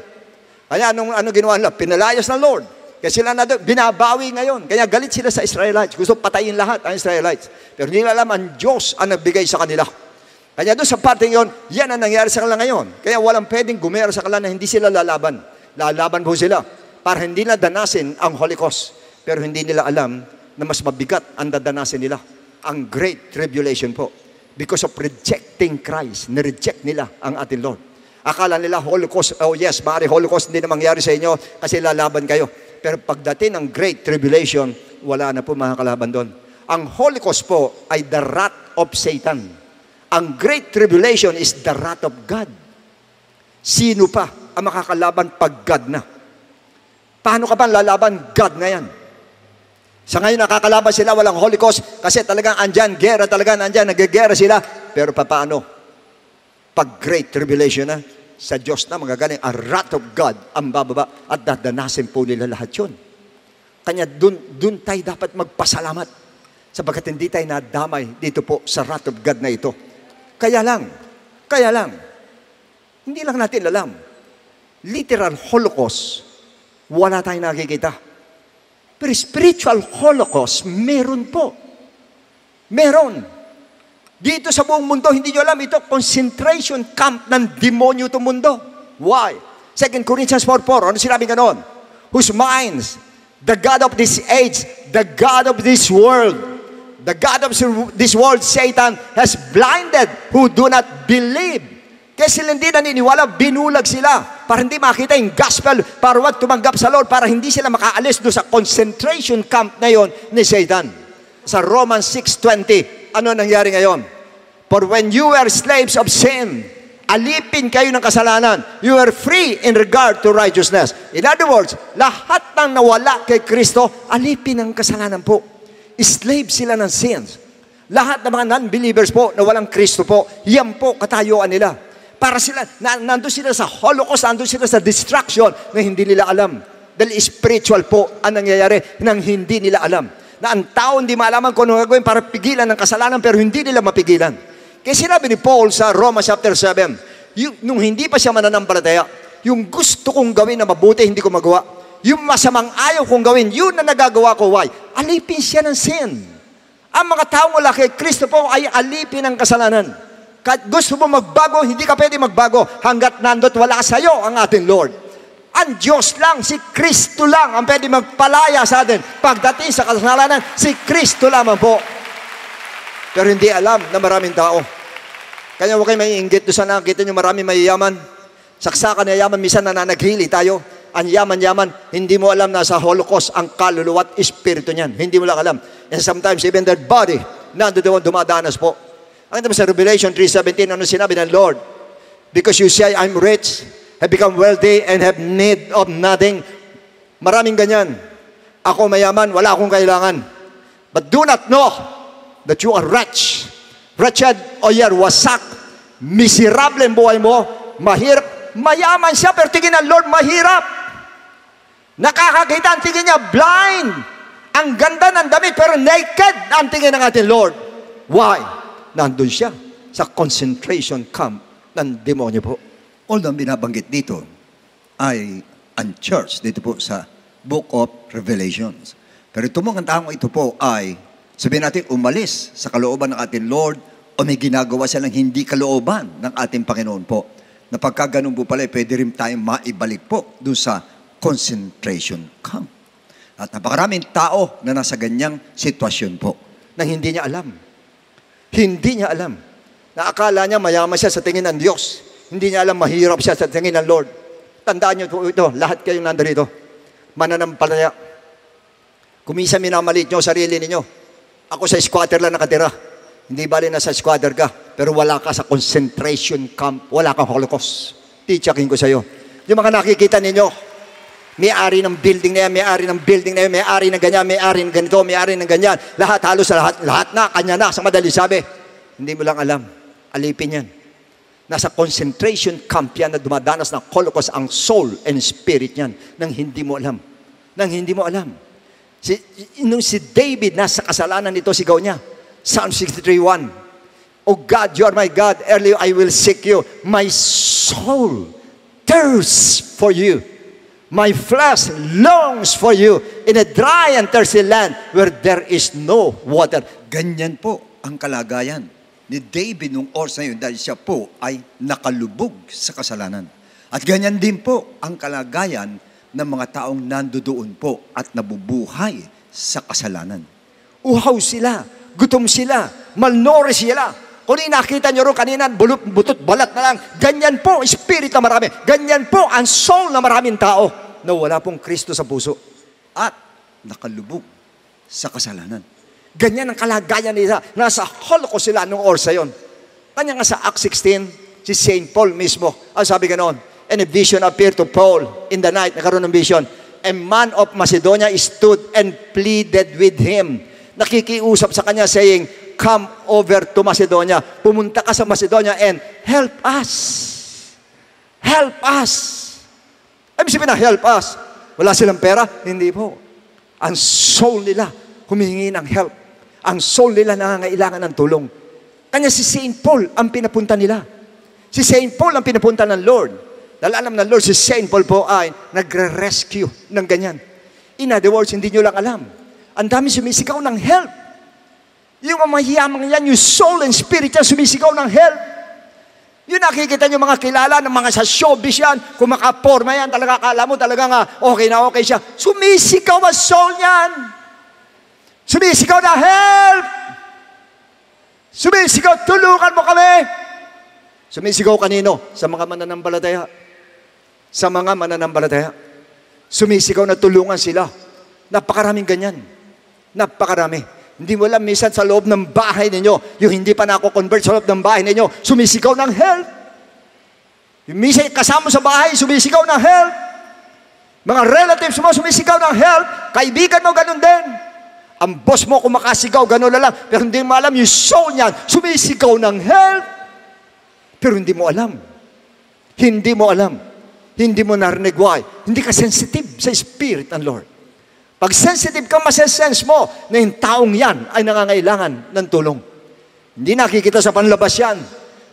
Kaya ano ginawa nila? Pinalayas ng Lord. Kaya sila na doon, binabawi ngayon. Kaya galit sila sa Israelites. Gusto patayin lahat ang Israelites. Pero hindi alam, ang Diyos ang nagbigay sa kanila. Kaya doon sa parting yon, yan ang nangyari sa kanila ngayon. Kaya walang pwedeng gumera sa kanila na hindi sila lalaban. Lalaban po sila para hindi na danasin ang Holocaust. Pero hindi nila alam na mas mabigat ang dadanasin nila. Ang Great Tribulation po. Because of rejecting Christ. Nireject nila ang ating Lord. Akala nila Holocaust, oh yes, maaari Holocaust hindi na mangyari sa inyo kasi lalaban kayo. Pero pagdating ng Great Tribulation, wala na po mga kalaban doon. Ang Holocaust po ay the wrath of Satan. Ang Great Tribulation is the wrath of God. Sino pa ang makakalaban pag God na? Paano ka ba lalaban? God na yan. Sa ngayon nakakalaban sila, walang Holocaust kasi talagang andyan, gera talaga, andyan, nagagera sila. Pero paano? Pag Great Tribulation na, sa Diyos na magagaling, ang wrath of God ang bababa at dadanasin po nila lahat yun. Kanya dun tayo dapat magpasalamat sapagkat hindi tayo nadamay dito po sa wrath of God na ito. Kaya lang, hindi lang natin alam. Literal Holocaust, wala tayong nakikita. Pero spiritual Holocaust, meron po. Meron. Dito sa buong mundo, hindi nyo alam, ito concentration camp ng demonyo itong mundo. Why? 2 Corinthians 4:4, ano sinabi ganon? Whose minds, the God of this age, the God of this world, the God of this world, Satan, has blinded who do not believe. Kaya sila hindi naniniwala, binulag sila para hindi makita yung gospel, para wag tumanggap sa Lord, para hindi sila makaalis doon sa concentration camp na yon ni Satan. Sa Romans 6:20, ano nangyari ngayon? For when you were slaves of sin, alipin kayo ng kasalanan, you were free in regard to righteousness. In other words, lahat ng nawala kay Kristo, alipin ng kasalanan po. Slave sila ng sins. Lahat ng mga non-believers po na walang Kristo po, yan po katayuan nila. Para sila, nandun sila sa Holocaust, nandun sila sa destruction na hindi nila alam. Dahil spiritual po ang nangyayari nang hindi nila alam. Na ang tao hindi malaman kung ano gagawin para pigilan ng kasalanan pero hindi nila mapigilan. Kaya sinabi ni Paul sa Romans chapter 7, nung hindi pa siya mananampalataya, yung gusto kong gawin na mabuti, hindi ko magawa. Yung masamang ayaw kong gawin, yun na nagagawa ko. Why? Alipin siya ng sin. Ang mga tao mula kay Kristo po ay alipin ng kasalanan. Kahit gusto mo magbago, hindi ka pwede magbago hanggat nandot wala sa iyo ang ating Lord. Ang Diyos lang, si Kristo lang ang pwede magpalaya sa atin. Pagdating sa kasalanan, si Kristo lamang po. Pero hindi alam na maraming tao. Kaya huwag kayo maiinggit doon sa nakikita nyo marami mayayaman. Saksakan na yaman, minsan nananaghili tayo. Ang yaman-yaman, hindi mo alam na sa Holocaust ang kaluluwa at espiritu niyan. Hindi mo lang alam. And sometimes even their body, nandoon dumadanas po. Ang ito sa Revelation 3:17, ano sinabi ng Lord? Because you say, I'm rich, have become wealthy, and have need of nothing. Maraming ganyan. Ako mayaman, wala akong kailangan. But do not know that you are rich. Wretched o wasak. Miserable ang buhay mo. Mahirap. Mayaman siya, pero tingin ng Lord, mahirap. Nakakakita ang tingin niya, blind. Ang ganda ng damit, pero naked ang tingin ng ating Lord. Why? Nandun siya sa concentration camp ng demonyo po. Although ang binabanggit dito ay ang church dito po sa Book of Revelations. Pero ito mong ang taong ito po ay, sabihin natin, umalis sa kalooban ng ating Lord o may ginagawa silang hindi kalooban ng ating Panginoon po. Na pagka ganun po pala, pwede rin tayong maibalik po doon sa concentration camp. At napakaraming tao na nasa ganyang sitwasyon po. Nang hindi niya alam. Hindi niya alam. Naakala niya mayaman siya sa tingin ng Diyos. Hindi niya alam mahirap siya sa tingin ng Lord. Tandaan niyo po ito, lahat kayong nandito. Mananampalataya. Kumisa minamalit niyo sarili niyo. Ako sa squatter lang nakatira. Hindi bali na sa squatter ka, pero wala ka sa concentration camp, wala kang Holocaust. Teachakin ko sa iyo. Yung mga nakikita ninyo, may-ari ng building na yan, may-ari ng building na yan, may-ari ng ganyan, may-ari ng ganito, may-ari ng ganyan. Lahat, halos lahat na, kanya na, sa madali sabi. Hindi mo lang alam. Alipin yan. Nasa concentration camp yan na dumadanas ng Holocaust ang soul and spirit yan nang hindi mo alam. Nang hindi mo alam. Nung si David nasa kasalanan nito, sigaw niya. Psalm 63:1. Oh God, you are my God. Early I will seek you. My soul thirsts for you. My flesh longs for you in a dry and thirsty land where there is no water. Ganyan po ang kalagayan ni David nung oras na yun dahil siya po ay nakalubog sa kasalanan. At ganyan din po ang kalagayan ng mga taong nandoon po at nabubuhay sa kasalanan. Uhaw sila, gutom sila, malnourished sila. Kung nakita nyo rin kanina, butot, balat na lang. Ganyan po, spirit na marami. Ganyan po ang soul na maraming tao na wala pong Kristo sa puso. At nakalubog sa kasalanan. Ganyan ang kalagayan nila. Nasa Holocaust sila nung oras yun. Kanya nga sa Acts 16, si St. Paul mismo, ang sabi ganoon, and a vision appeared to Paul in the night. Nakaroon ng vision. A man of Macedonia stood and pleaded with him. Nakikiusap sa kanya saying, come over to Macedonia. Pumunta ka sa Macedonia and help us. Help us. Ay, sabihin na, help us. Wala silang pera? Hindi po. Ang soul nila humihingi ng help. Ang soul nila nangangailangan ng tulong. Kanya si St. Paul ang pinapunta nila. Si St. Paul ang pinapunta ng Lord. Dahil alam ng Lord, si St. Paul po ay nagre-rescue ng ganyan. In other words, hindi nyo lang alam. Ang dami sumisigaw ng help. Yung mahiyamang yan, yung soul and spirit yan, sumisigaw ng help. Yung nakikita nyo mga kilala ng mga sa showbiz yan, kung makaporma yan, talaga akala mo talaga nga okay na okay siya. Sumisigaw ang soul yan. Sumisigaw na help. Sumisigaw, tulungan mo kami. Sumisigaw kanino? Sa mga mananampalataya. Sa mga mananampalataya. Sumisigaw na tulungan sila. Napakaraming ganyan. Napakarami. Hindi mo alam, minsan sa loob ng bahay ninyo, yung hindi pa nako-convert sa loob ng bahay ninyo, sumisigaw ng help. Yung minsan kasama sa bahay, sumisigaw ng help. Mga relatives mo, sumisigaw ng help. Kaibigan mo, ganun din. Ang boss mo, kung makasigaw, ganun na lang. Pero hindi mo alam, yung soul niyan, sumisigaw ng help. Pero hindi mo alam. Hindi mo alam. Hindi mo narinig why. Hindi ka sensitive sa spirit ng Lord. Pag sensitive ka, masesense mo na yung taong yan ay nangangailangan ng tulong. Hindi nakikita sa panlabas yan.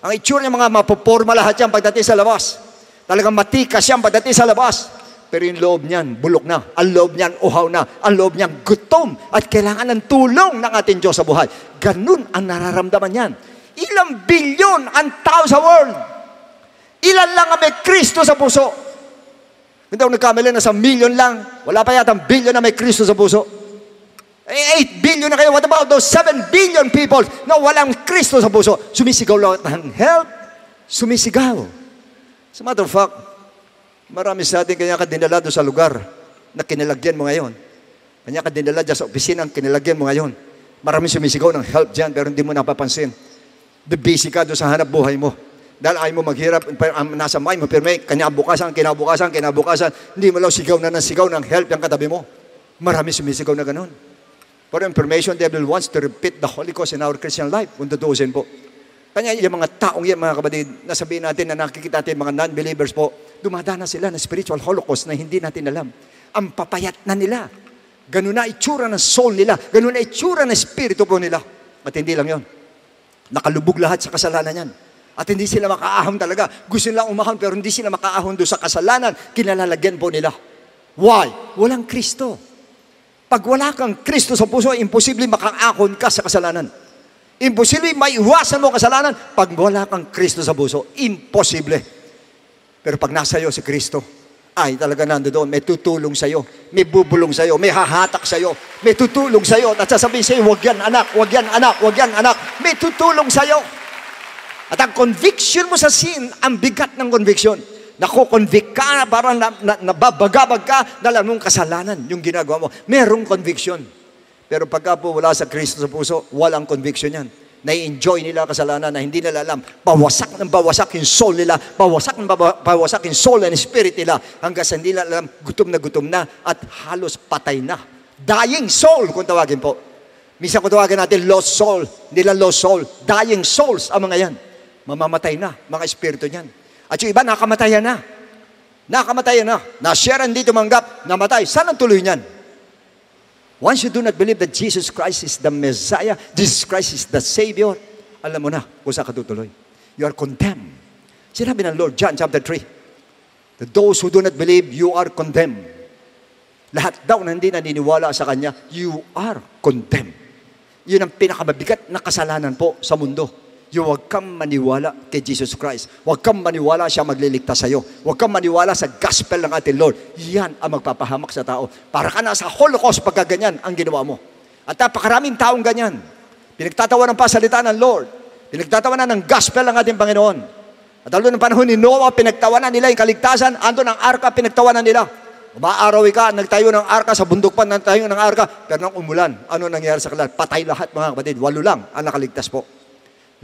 Ang itsura ng mga mapoporma lahat yan pagdating sa labas. Talagang matikas yan pagdating sa labas. Pero yung loob niyan, bulok na. Ang loob niyan, uhaw na. Ang loob niyan, gutom. At kailangan ng tulong ng ating Diyos sa buhay. Ganun ang nararamdaman yan. Ilang bilyon ang tao sa world. Ilan lang ang may Kristo sa puso. Hindi ako nagkamali na sa million lang. Wala pa yata ang bilyon na may Kristo sa puso. 8 billion na kayo. What about those 7 billion people na walang Kristo sa puso? Sumisigaw lahat ng help. Sumisigaw. As a matter of fact, marami sa atin kanya ka dinala doon sa lugar na kinalagyan mo ngayon. Kanya ka dinala dyan sa opisina ang kinalagyan mo ngayon. Marami sumisigaw ng help dyan pero hindi mo napapansin. The busy ka doon sa hanap buhay mo. Dahil ayaw mo maghirap, nasa mind mo, pero may kinabukasan, hindi mo lang sigaw na ng sigaw ng help yung katabi mo. Marami sumisigaw na ganun. For information, the devil wants to repeat the Holy Ghost in our Christian life. Kung tutuusin po. Kanya yung mga taong yan, mga kapatid, nasabihin natin na nakikita natin mga non-believers po, dumadana sila ng spiritual holocaust na hindi natin alam. Ang papayat na nila. Ganun na itsura ng soul nila. Ganun na itsura ng spirito po nila. At hindi lang yon. Nakalubog lahat sa kasalanan yan. At hindi sila makaahon talaga. Gusto nila umahon pero hindi sila makaahon doon sa kasalanan. Kinalalagyan po nila. Why? Walang Kristo. Pag wala kang Kristo sa puso, imposible makaahon ka sa kasalanan. Imposible maiwasan mo kasalanan pag wala kang Kristo sa puso. Imposible. Pero pag nasa iyo si Kristo, ay talaga nandoon, may tutulong sa iyo, may bubulong sa iyo, may hahatak sa iyo, may tutulong sa iyo, at sasabihin sa iyo, wag yan anak, wag yan anak, wag yan anak, may tutulong sa iyo. At ang conviction mo sa sin, ang bigat ng conviction. Nako-convict ka, parang nababagabag ka, dahil mong kasalanan yung ginagawa mo. Merong conviction. Pero pagka po wala sa Kristo sa puso, walang conviction yan. Nai-enjoy nila kasalanan na hindi nila alam. Bawasak ng bawasak yung soul nila. Bawasak ng bawasak yung soul and spirit nila. Hanggang sa hindi nila alam, gutom na at halos patay na. Dying soul, kung tawagin po. Minsan kung tawagin natin lost soul, hindi lang lost soul. Dying souls ang mga yan. Mamamatay na, mga espiritu niyan. At yung iba, nakamatayan na. Nakamatayan na. Na-share hindi tumanggap, namatay. Saan ang tuloy niyan? Once you do not believe that Jesus Christ is the Messiah, Jesus Christ is the Savior, alam mo na kung saan ka tutuloy. You are condemned. Sinabi ng Lord, John chapter 3, that those who do not believe, you are condemned. Lahat daw na hindi naniniwala sa Kanya, you are condemned. Yun ang pinakamabigat na kasalanan po sa mundo. Yung huwag kang maniwala kay Jesus Christ. Huwag kang maniwala siya magliligtas sa iyo. Huwag kang maniwala sa gospel ng ating Lord. Yan ang magpapahamak sa tao. Para ka na sa Holocaust pagka ganyan ang ginawa mo. At napakaraming taong ganyan. Pinagtatawanan pa salita ng Lord. Pinagtatawanan ng gospel ng ating Panginoon. At lalo ng panahon ni Noah, pinagtawanan nila yung kaligtasan. Ando ng arka, pinagtawanan nila. Umaarawi ka, nagtayo ng arka sa bundok pa, nagtayo ng arka. Pero nang umulan, ano nangyari sa kanila? Patay lahat mga kapatid. 8 lang ang nakaligtas po.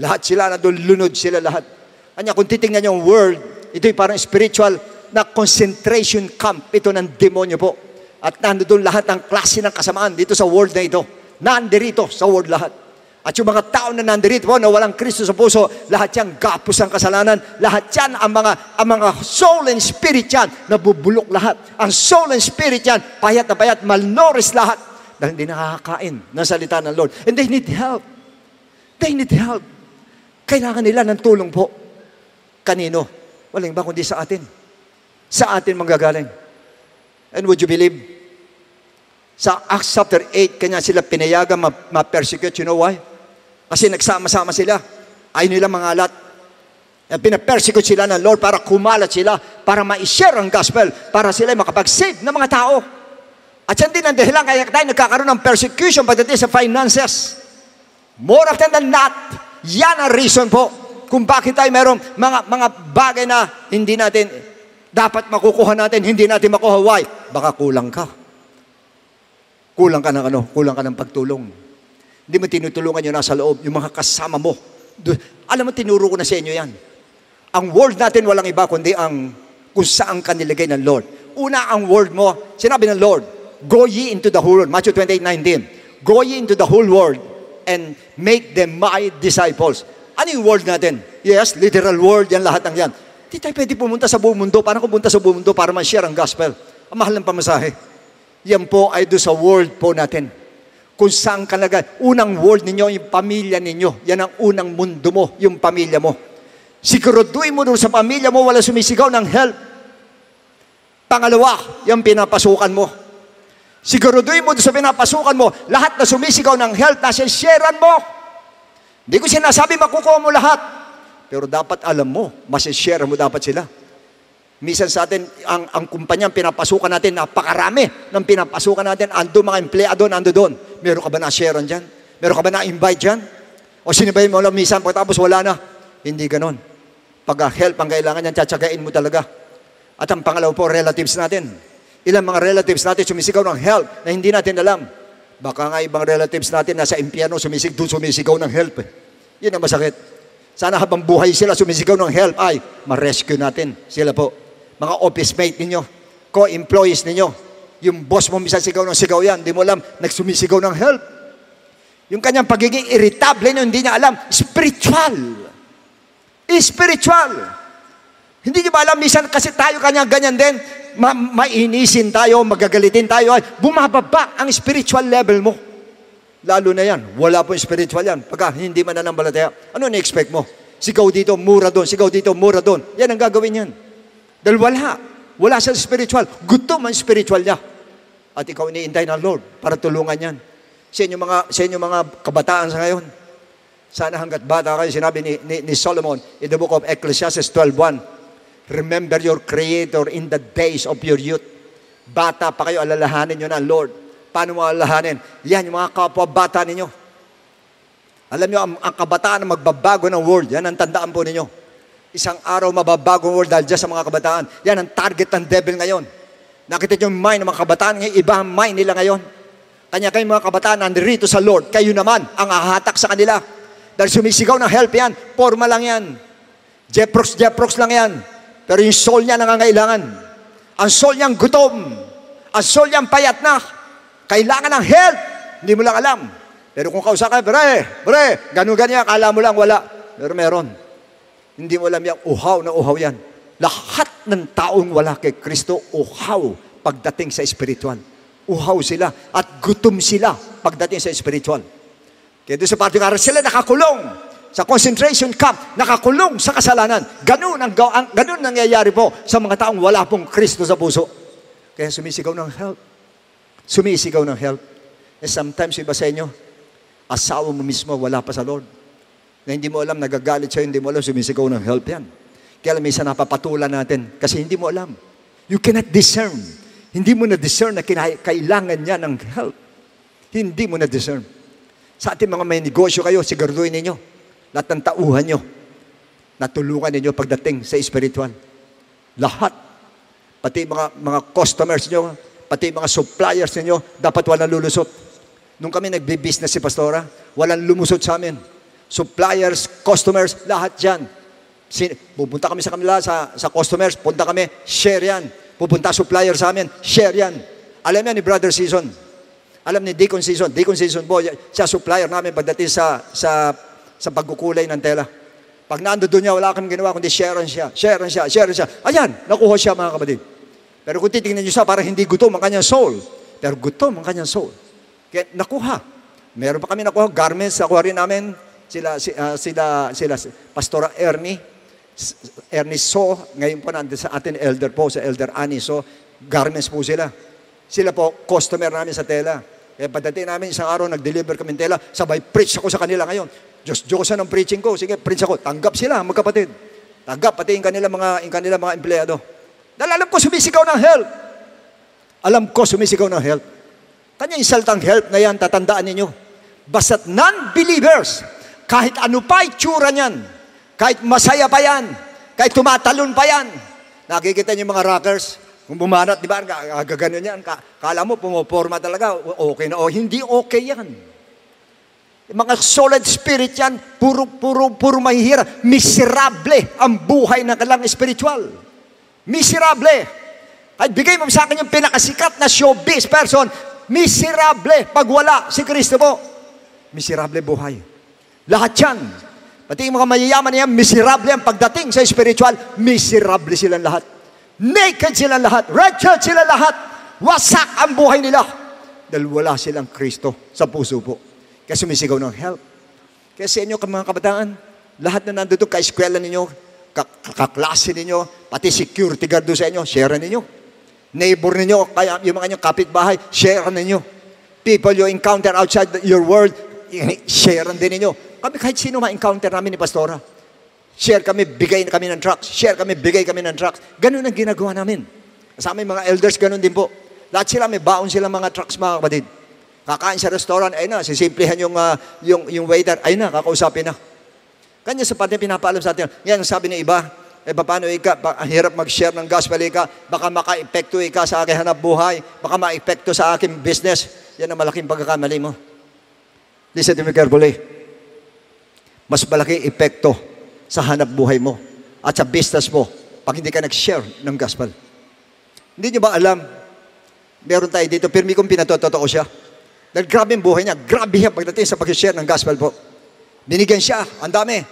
Lahat sila, lunod sila lahat. Kanya, kung titingnan niyo yung world, ito'y parang spiritual na concentration camp. Ito ng demonyo po. At nandoon lahat ng klase ng kasamaan dito sa world na ito. Nandirito sa world lahat. At yung mga tao na nandirito po, na walang Kristo sa puso, lahat yan gapos ang kasalanan. Lahat yan, ang mga soul and spirit yan, nabubulok lahat. Ang soul and spirit yan, payat na payat, malnourished lahat. Dahil hindi nakakain ng salita ng Lord. And they need help. They need help. Kailangan nila ng tulong po. Kanino? Walang iba kundi sa atin. Sa atin manggagaling. And would you believe? Sa Acts chapter 8, kanya sila pinayagan ma-persecute. You know why? Kasi nagsama-sama sila. Ayaw nila mangalat. Pinapersecute sila ng Lord para kumalat sila, para ma-share ang gospel, para sila makapag-save ng mga tao. At yan din ang dahilan kaya tayo nagkakaroon ng persecution pagdating sa finances. More often than not, yan ang reason po kung bakit tayo mayroong mga bagay na hindi natin dapat makukuha natin, hindi natin makuha. Why? Baka kulang ka. Kulang ka ng ano? Kulang ka ng pagtulong. Hindi mo tinutulungan yung nasa loob, yung mga kasama mo. Alam mo, tinuro ko na sa inyo yan. Ang word natin walang iba kundi ang kung saan ka nilagay ng Lord. Una, ang word mo, sinabi ng Lord, go ye into the whole world. Matthew 28:19. Go ye into the whole world and make them my disciples. Ano yung word natin? Yes, literal word, yan lahat ng yan. Di tayo pwede pumunta sa buong mundo. Paano pumunta sa buong mundo para ma-share ang gospel? Ang mahal ng pamasahe. Yan po ay doon sa word po natin. Kung saan ka lagay. Unang word ninyo, yung pamilya ninyo. Yan ang unang mundo mo, yung pamilya mo. Siguraduhin mo doon sa pamilya mo, wala sumisigaw ng help. Pangalawa, yung pinapasukan mo. Siguraduhin mo doon sa pinapasukan mo, lahat na sumisigaw ng help, nasa-sharean mo. Hindi ko sinasabi makukuha mo lahat. Pero dapat alam mo, masishare mo dapat sila. Minsan sa atin, ang kumpanya pinapasukan natin, napakarami ng pinapasukan natin, ando mga empleyado, ando doon. Meron ka ba na-share dyan? Meron ka ba na-invite dyan? O sinibayin mo lang minsan, pagkatapos wala na. Hindi ganon. Pag help ang kailangan yan, tsatsagain mo talaga. At ang pangalawa po, relatives natin. Ilang mga relatives natin sumisigaw ng help na hindi natin alam. Baka nga ibang relatives natin nasa impyerno sumisigaw ng help. Yun ang masakit. Sana habang buhay sila sumisigaw ng help, ay ma-rescue natin sila po. Mga office mate ninyo, co-employees ninyo, yung boss mo minsan sigaw ng sigaw yan, hindi mo alam, nagsumisigaw ng help. Yung kanyang pagiging irritable na hindi niya alam, spiritual. Spiritual. Hindi niyo ba alam, minsan kasi tayo kanya ganyan din, mainisin tayo, magagalitin tayo, ay bumababa ang spiritual level mo. Lalo na yan, wala po spiritual yan. Pagka hindi man nananampalataya, ano na-expect mo? Sigaw dito, mura doon, sigaw dito, mura doon. Yan ang gagawin yan. Dahil wala sa spiritual. Gutom ang spiritual niya. At ikaw iniintay ng Lord para tulungan yan. Sa inyo mga kabataan sa ngayon, sana hanggat bata kayo, sinabi ni Solomon in the book of Ecclesiastes 12:1, remember your Creator in the days of your youth. Bata pa kayo, alalahanin nyo na, Lord. Paano mo alalahanin? Yan, yung mga kapwa-bata ninyo. Alam nyo, ang kabataan na magbabago ng world, yan ang tandaan po ninyo. Isang araw mababago ang world dahil dyan sa mga kabataan. Yan ang target ng devil ngayon. Nakita nyo yung mind ng mga kabataan, ngayon, iba ang mind nila ngayon. Kanya kayo mga kabataan, nandirito sa Lord, kayo naman ang ahatak sa kanila. Dahil sumisigaw ng help yan, forma lang yan. Jeprox lang yan. Pero yung soul niya nangangailangan. Ang soul niyang gutom. Ang soul niyang payat na. Kailangan ng help. Hindi mo lang alam. Pero kung kausap ka, bre, ganyan, akala mo lang wala. Pero meron. Hindi mo alam yan, uhaw na uhaw yan. Lahat ng taong wala kay Kristo, uhaw pagdating sa spiritual. Uhaw sila at gutom sila pagdating sa spiritual. Kaya doon sa partikular, sila nakakulong sa concentration camp, nakakulong sa kasalanan. Ganun nangyayari po sa mga taong wala pong Kristo sa puso. Kaya sumisigaw ng help. Sumisigaw ng help. And sometimes iba sa inyo, asawa mo mismo wala pa sa Lord. Na hindi mo alam, nagagalit sa'yo, hindi mo alam, sumisigaw ng help yan. Kaya alam, minsan napapatulan natin kasi hindi mo alam. You cannot discern. Hindi mo na-discern na kailangan niya ng help. Hindi mo na-discern. Sa ating mga may negosyo kayo, siguraduhin ninyo. Lahat ng tauhan nyo, natulungan ninyo pagdating sa spiritual. Lahat. Pati mga customers nyo, pati mga suppliers ninyo, dapat walang lulusot. Nung kami nagbi-business si Pastora, walang lumusot sa amin. Suppliers, customers, lahat dyan. Pupunta kami sa kanila, sa customers, punta kami, share yan. Pupunta supplier sa amin, share yan. Alam yan ni Brother Season. Alam ni Deacon Season. Deacon Season po, siya supplier namin pagdating sa pagkukulay ng tela. Pag nando doon niya, wala kami ginawa, kundi share siya. Ayan, nakuha siya mga kapatid. Pero kung titingnan niyo siya, parang hindi gutom ang kanyang soul. Pero gutom ang kanyang soul. Kaya nakuha. Meron pa kami nakuha, garments, nakuha rin namin. Sila Pastora Ernie So, ngayon po nandun sa atin elder po, sa Elder Annie So, garments po sila. Sila po, customer namin sa tela. Kaya pagdating namin isang araw, nag-deliver kami tela, sabay preach ako sa kanila ngayon. Diyos-Diyosan ang preaching ko. Sige, preach ako. Tanggap sila, magkapatid. Tanggap, pati yung kanila mga empleyado. Dahil alam ko, sumisigaw ng help. Alam ko, sumisigaw ng help. Kanya yung saltang help na yan, tatandaan ninyo. Basta't non-believers, kahit ano pa itsura niyan, kahit masaya pa yan, kahit tumatalon pa yan, nakikita niyo mga rockers, kung bumanat, di ba, gaganon yan, kala mo, pumoporma talaga, okay na, hindi okay yan. Mga solid spirit yan, puro mahihira, miserable ang buhay ng kanilang spiritual. Miserable. Kahit bigay mo sa akin yung pinakasikat na showbiz person, miserable pag wala si Kristo po. Miserable buhay. Lahat yan. Pati yung mga mayayaman niya, miserable ang pagdating sa spiritual, miserable silang lahat. Naked silang lahat. Wretched silang lahat. Wasak ang buhay nila. Dahil wala silang Kristo sa puso po. Kaya sumisigaw ng help. Kaya sa inyo, mga kabataan, lahat na nandito, ka-eskwela ninyo, kaklase ninyo, pati security guard doon sa inyo, share ninyo. Neighbor ninyo, kaya yung mga inyong kapitbahay, share ninyo. People you encounter outside your world, share din ninyo. Kami kahit sino ma-encounter namin ni Pastora. Share kami, bigay kami ng trucks. Share kami, bigay kami ng trucks. Ganun ang ginagawa namin. Sa aming mga elders, ganun din po. Lahat sila, may baon sila mga trucks, mga kapatid. Kakain sa restaurant, ayun na, sisimplihan yung waiter, ayun na, kakausapin na. Kanya sa parte pinapaalam sa atin. Yan ang sabi ng iba, paano ang hirap mag-share ng gospel baka maka-epekto sa aking hanap buhay, baka ma-epekto sa aking business. Yan ang malaking pagkakamali mo. Listen to me carefully. Mas malaki epekto sa hanap buhay mo at sa business mo pag hindi ka nag-share ng gospel. Hindi nyo ba alam, meron tayo dito, pirmi kong pinatotoo siya. Dahil grabe ang buhay niya, grabe siya pagdating sa pag-share ng gospel po. Binigyan siya, ang dami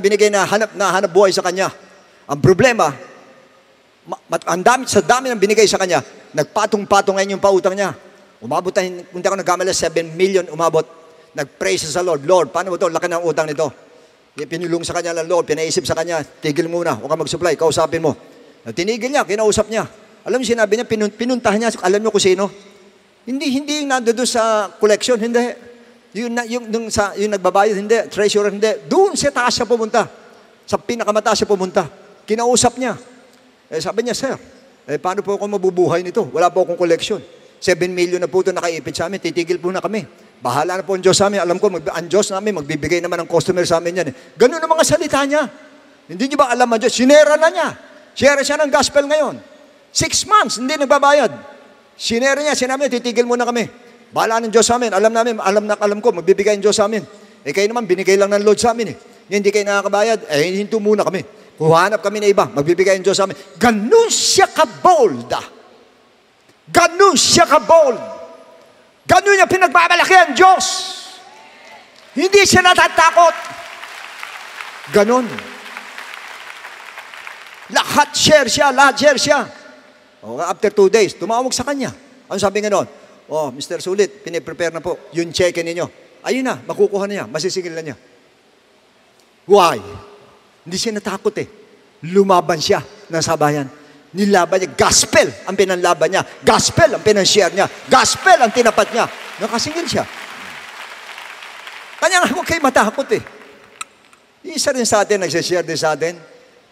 binigay na hanap buhay sa kanya. Ang problema, sa dami ng binigay sa kanya, nagpatong-patong ngayon yung pautang niya. Umabot na, kung ako nagkamali, 7 million umabot. Nag-pray sa Lord, Lord, paano mo ito? Laki ng utang nito. Pinulong sa kanya ng Lord, pinaisip sa kanya, tigil muna, huwag ka mag-supply, kausapin mo. Tinigil niya, kinausap niya. Alam mo sinabi niya, pinuntahan niya, alam niyo kung sino? Hindi yung nandoon sa collection, hindi. Yung nagbabayad, hindi. Treasurer, hindi. Doon sa taas siya pumunta. Sa pinakamataas siya pumunta. Kinausap niya. Sabi niya, Sir, paano po ako mabubuhay nito? Wala po akong collection. 7 million na po ito nakaipit sa amin. Titigil po na kami. Bahala na po ang Diyos sa amin. Alam ko, ang Diyos namin, magbibigay naman ng customer sa amin yan. Ganun ang mga salita niya. Hindi niyo ba alam ang Diyos? Sinera na niya. Share siya ng gospel ngayon. 6 months, hindi nagbabayad. Sinera niya, sinabi niya, titigil muna kami. Bahala ng Diyos sa amin. Alam ko, magbibigay ang Diyos sa amin. Kayo naman, binigay lang ng Lord sa amin. Hindi kayo nakakabayad. Hinto muna kami. Huhanap kami na iba. Magbibigay ang Diyos sa amin. Ganun siya ka-bold. Ganun siya ka-bold. Ganun niya pinagbabalaki ang Diyos. Hindi siya natatakot. Ganun. Lahat share siya. After 2 days, tumawag sa kanya. Ano sabi nga noon? Mr. Sulit, piniprepare na po. Yung check-in ninyo. Ayun na, makukuha na niya. Masisigil na niya. Why? Hindi siya natakot Lumaban siya ng sabayan. Nilaban niya. Gospel ang pinanlaban niya. Gospel ang pinanshare niya. Gospel ang tinapat niya. Nakasingil siya. Kanya nga, huwag kayo matakot Isa rin sa atin, nagsishare din sa atin.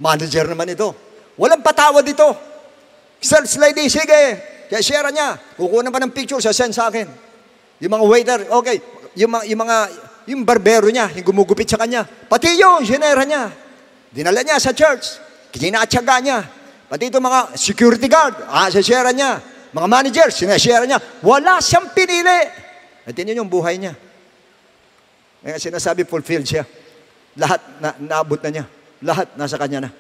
Manager naman ito. Walang patawad dito. Search lady, sige. Kaya share niya. Kukunan pa ng picture, send sa akin. Yung mga waiter, okay. Yung barbero niya, yung gumugupit sa kanya. Pati yung sinera niya. Dinala niya sa church. Kinatsaga niya. Pati itong mga security guard, share niya. Mga managers, sinashare niya. Wala siyang pinili. At yun yung buhay niya. Kaya sinasabi, fulfilled siya. Lahat naabot na niya. Lahat nasa kanya na.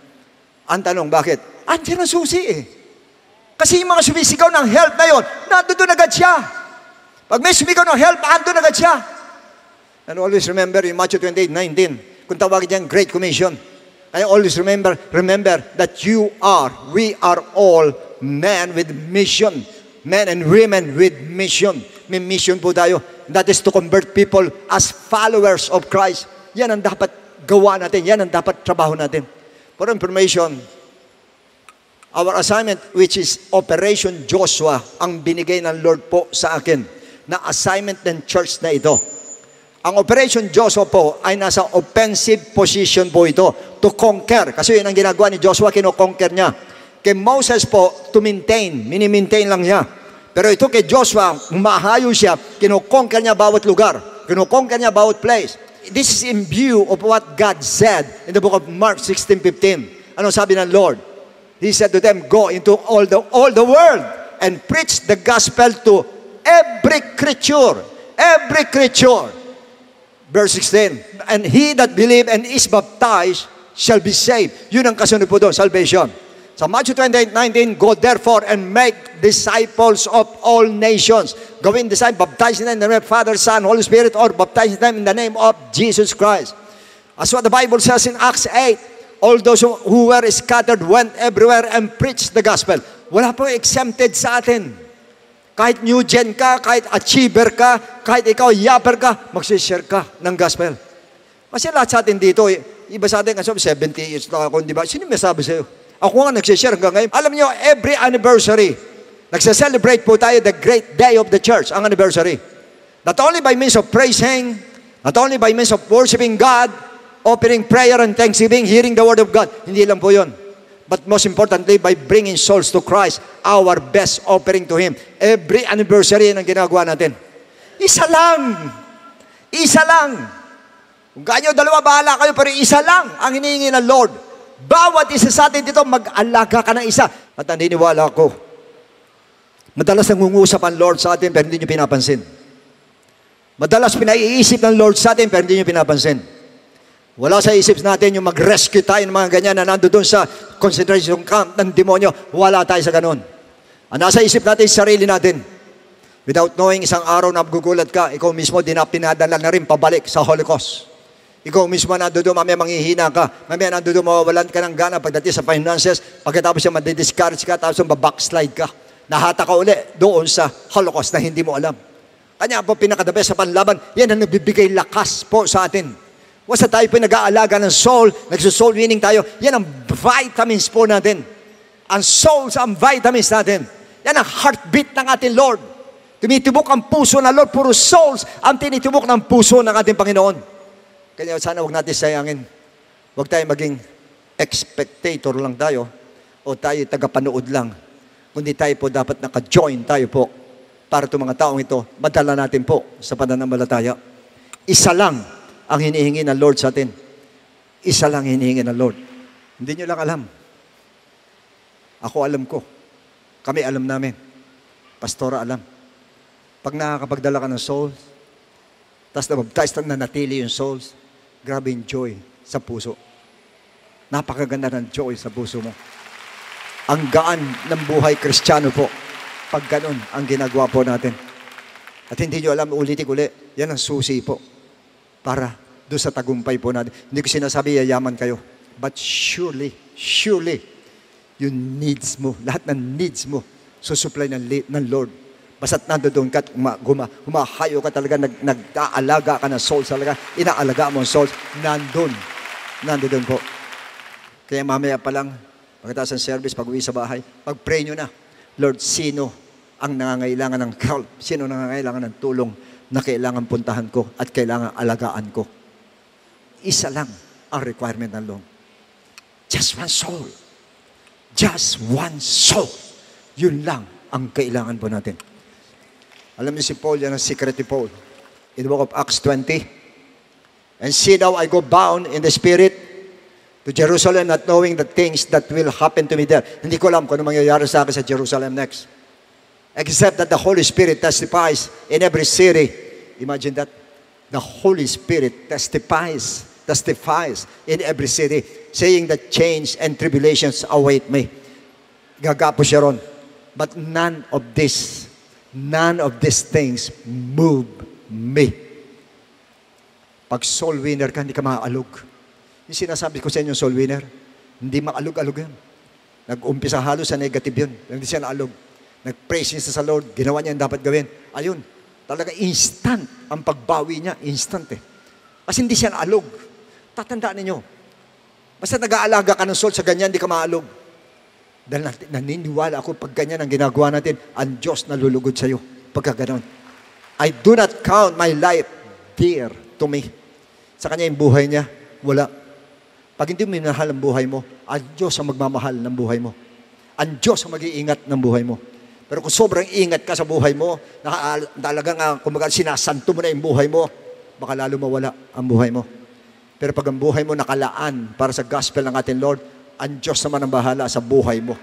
Ang tanong, bakit? Andiyan ang susi Kasi yung mga sumisigaw ng help na yun, nandun agad siya. Pag may sumigaw ng help, andun agad siya. And always remember in Matthew 28:19, kung tawagin niyan Great Commission, I always remember that we are all men with mission. Men and women with mission. May mission po tayo. That is to convert people as followers of Christ. Yan ang dapat gawa natin. Yan ang dapat trabaho natin. For information, our assignment, which is Operation Joshua, ang binigay ng Lord po sa akin, na assignment ng church na ito. Ang Operation Joshua po ay nasa offensive position po ito, to conquer. Kasi yun ang ginagawa ni Joshua, kino-conquer niya. Kay Moses po, to maintain, mini-maintain lang niya. Pero ito kay Joshua, mahayo siya, kino-conquer niya bawat lugar, kino-conquer niya bawat place. This is in view of what God said in the book of Mark 16:15. Ano sabi ng Lord? He said to them, go into all the world and preach the gospel to every creature. Every creature. Verse 16. And he that believe and is baptized shall be saved. Yun ang kasunod po doon, salvation. Sa Matthew 28:19, go therefore and make disciples of all nations. Gawin disciples, baptizing them in the name of Father, Son, Holy Spirit, or baptizing them in the name of Jesus Christ. As what the Bible says in Acts 8, all those who were scattered went everywhere and preached the gospel. Wala po exempted sa atin. Kahit new gen ka, kahit achiever ka, kahit ikaw yapper ka, magsishare ka ng gospel. Kasi lahat sa atin dito, iba sa atin, kasi 70 years na ako, di ba? Sino may sabi sa'yo? Ako nga nagsishare hanggang ngayon. Alam niyo, every anniversary, nagsa-celebrate po tayo the great day of the church, ang anniversary. Not only by means of praising, not only by means of worshiping God, offering prayer and thanksgiving, hearing the word of God. Hindi lang po yun. But most importantly, by bringing souls to Christ, our best offering to Him. Every anniversary ang ginagawa natin. Isa lang. Isa lang. Kung kanyo dalawa, bahala kayo, pero isa lang ang hinihingi ng Lord. Bawat isa sa atin dito, mag-alaga ka ng isa. At naniniwala ko, madalas nangungusap ang Lord sa atin, pero hindi nyo pinapansin. Madalas pinaiisip ng Lord sa atin, pero hindi nyo pinapansin. Wala sa isip natin yung mag-rescue tayo ng mga ganyan na nando doon sa concentration camp ng demonyo. Wala tayo sa ganun. Ang nasa isip natin, sarili natin. Without knowing, isang araw na magugulat ka, ikaw mismo pinadala na rin pabalik sa Holocaust. Ikaw mismo nando doon, mamaya manghihina ka, mamaya nando doon, mawawalan ka ng gana pagdating sa finances, pagkatapos siya madidiscourage ka, tapos backslide ka. Nahata ka uli doon sa Holocaust na hindi mo alam. Kanya po pinaka-the best sa panlaban, yan ang nagbibigay lakas po sa atin. Basta tayo po nag-aalaga ng soul, nagsusoul winning tayo, yan ang vitamins po natin. Ang souls, ang vitamins natin. Yan ang heartbeat ng ating Lord. Tumitibok ang puso ng Lord, puro souls ang tinitibok ng puso ng ating Panginoon. Kaya sana huwag natin sayangin. Huwag tayo maging spectator lang tayo o tayo tagapanood lang. Kundi tayo po dapat naka-join tayo po para itong mga taong ito, madala natin po sa pananampalataya. Isa lang ang hinihingi ng Lord sa atin. Isa lang hinihingi ng Lord. Hindi nyo lang alam. Ako alam ko. Kami alam namin. Pastora alam. Pag nakakapagdala ka ng souls, tapos nabaptize na nanatili yung souls, grabe yung joy sa puso. Napakaganda ng joy sa puso mo. Ang gaan ng buhay Kristiyano po. Pag ganun ang ginagawa po natin. At hindi nyo alam, ulit-uli, yan ang susi po. Para doon sa tagumpay po natin. Hindi ko sinasabi yayaman kayo. But surely, yung needs mo, lahat ng needs mo, susupply ng Lord. Basta't nandoon ka, humahayo ka talaga, nag-aalaga ka ng souls talaga, inaalaga mo ang souls, nandoon po. Kaya mamaya pa lang, pagkatapos ng service, pag-uwi sa bahay, pag-pray nyo na, Lord, sino ang nangangailangan ng help? Sino nangangailangan ng tulong na kailangan puntahan ko at kailangan alagaan ko? Isa lang ang requirement ng Lord. Just one soul. Just one soul. Yun lang ang kailangan po natin. Alam niyo si Paul, yan ang secret ni Paul. In the book of Acts 20, and see now I go bound in the Spirit to Jerusalem, not knowing the things that will happen to me there. Hindi ko alam kung ano mangyayari sa akin sa Jerusalem next. Except that the Holy Spirit testifies in every city. Imagine that. The Holy Spirit testifies in every city, saying that change and tribulations await me. Gagapo siya ron. But none of these things move me. Pag soul winner ka, hindi ka maaalog. Yung sinasabi ko sa inyo, soul winner, hindi maalog-alog yan. Nag-umpisa halos sa negative yun. Hindi siya naalog. Nag-praise niya sa Lord, ginawa niya ang dapat gawin. Ayun, talaga instant ang pagbawi niya, instant eh. Kasi hindi siya naalog. Tatandaan ninyo, basta nag-aalaga ka ng soul sa ganyan, hindi ka maalog. Dahil naniniwala ako, pag ganyan ang ginagawa natin, ang Diyos nalulugod sa iyo. Pagka ganon. I do not count my life dear to me. Sa kanya yung buhay niya, wala. Pag hindi mo minahal ang buhay mo, ang Diyos ang magmamahal ng buhay mo. Ang Diyos ang mag-iingat ng buhay mo. Pero kung sobrang ingat ka sa buhay mo, talagang kumaga sinasanto mo na yung buhay mo, baka lalo mawala ang buhay mo. Pero pag ang buhay mo nakalaan para sa gospel ng ating Lord, ang Diyos naman ang bahala sa buhay mo.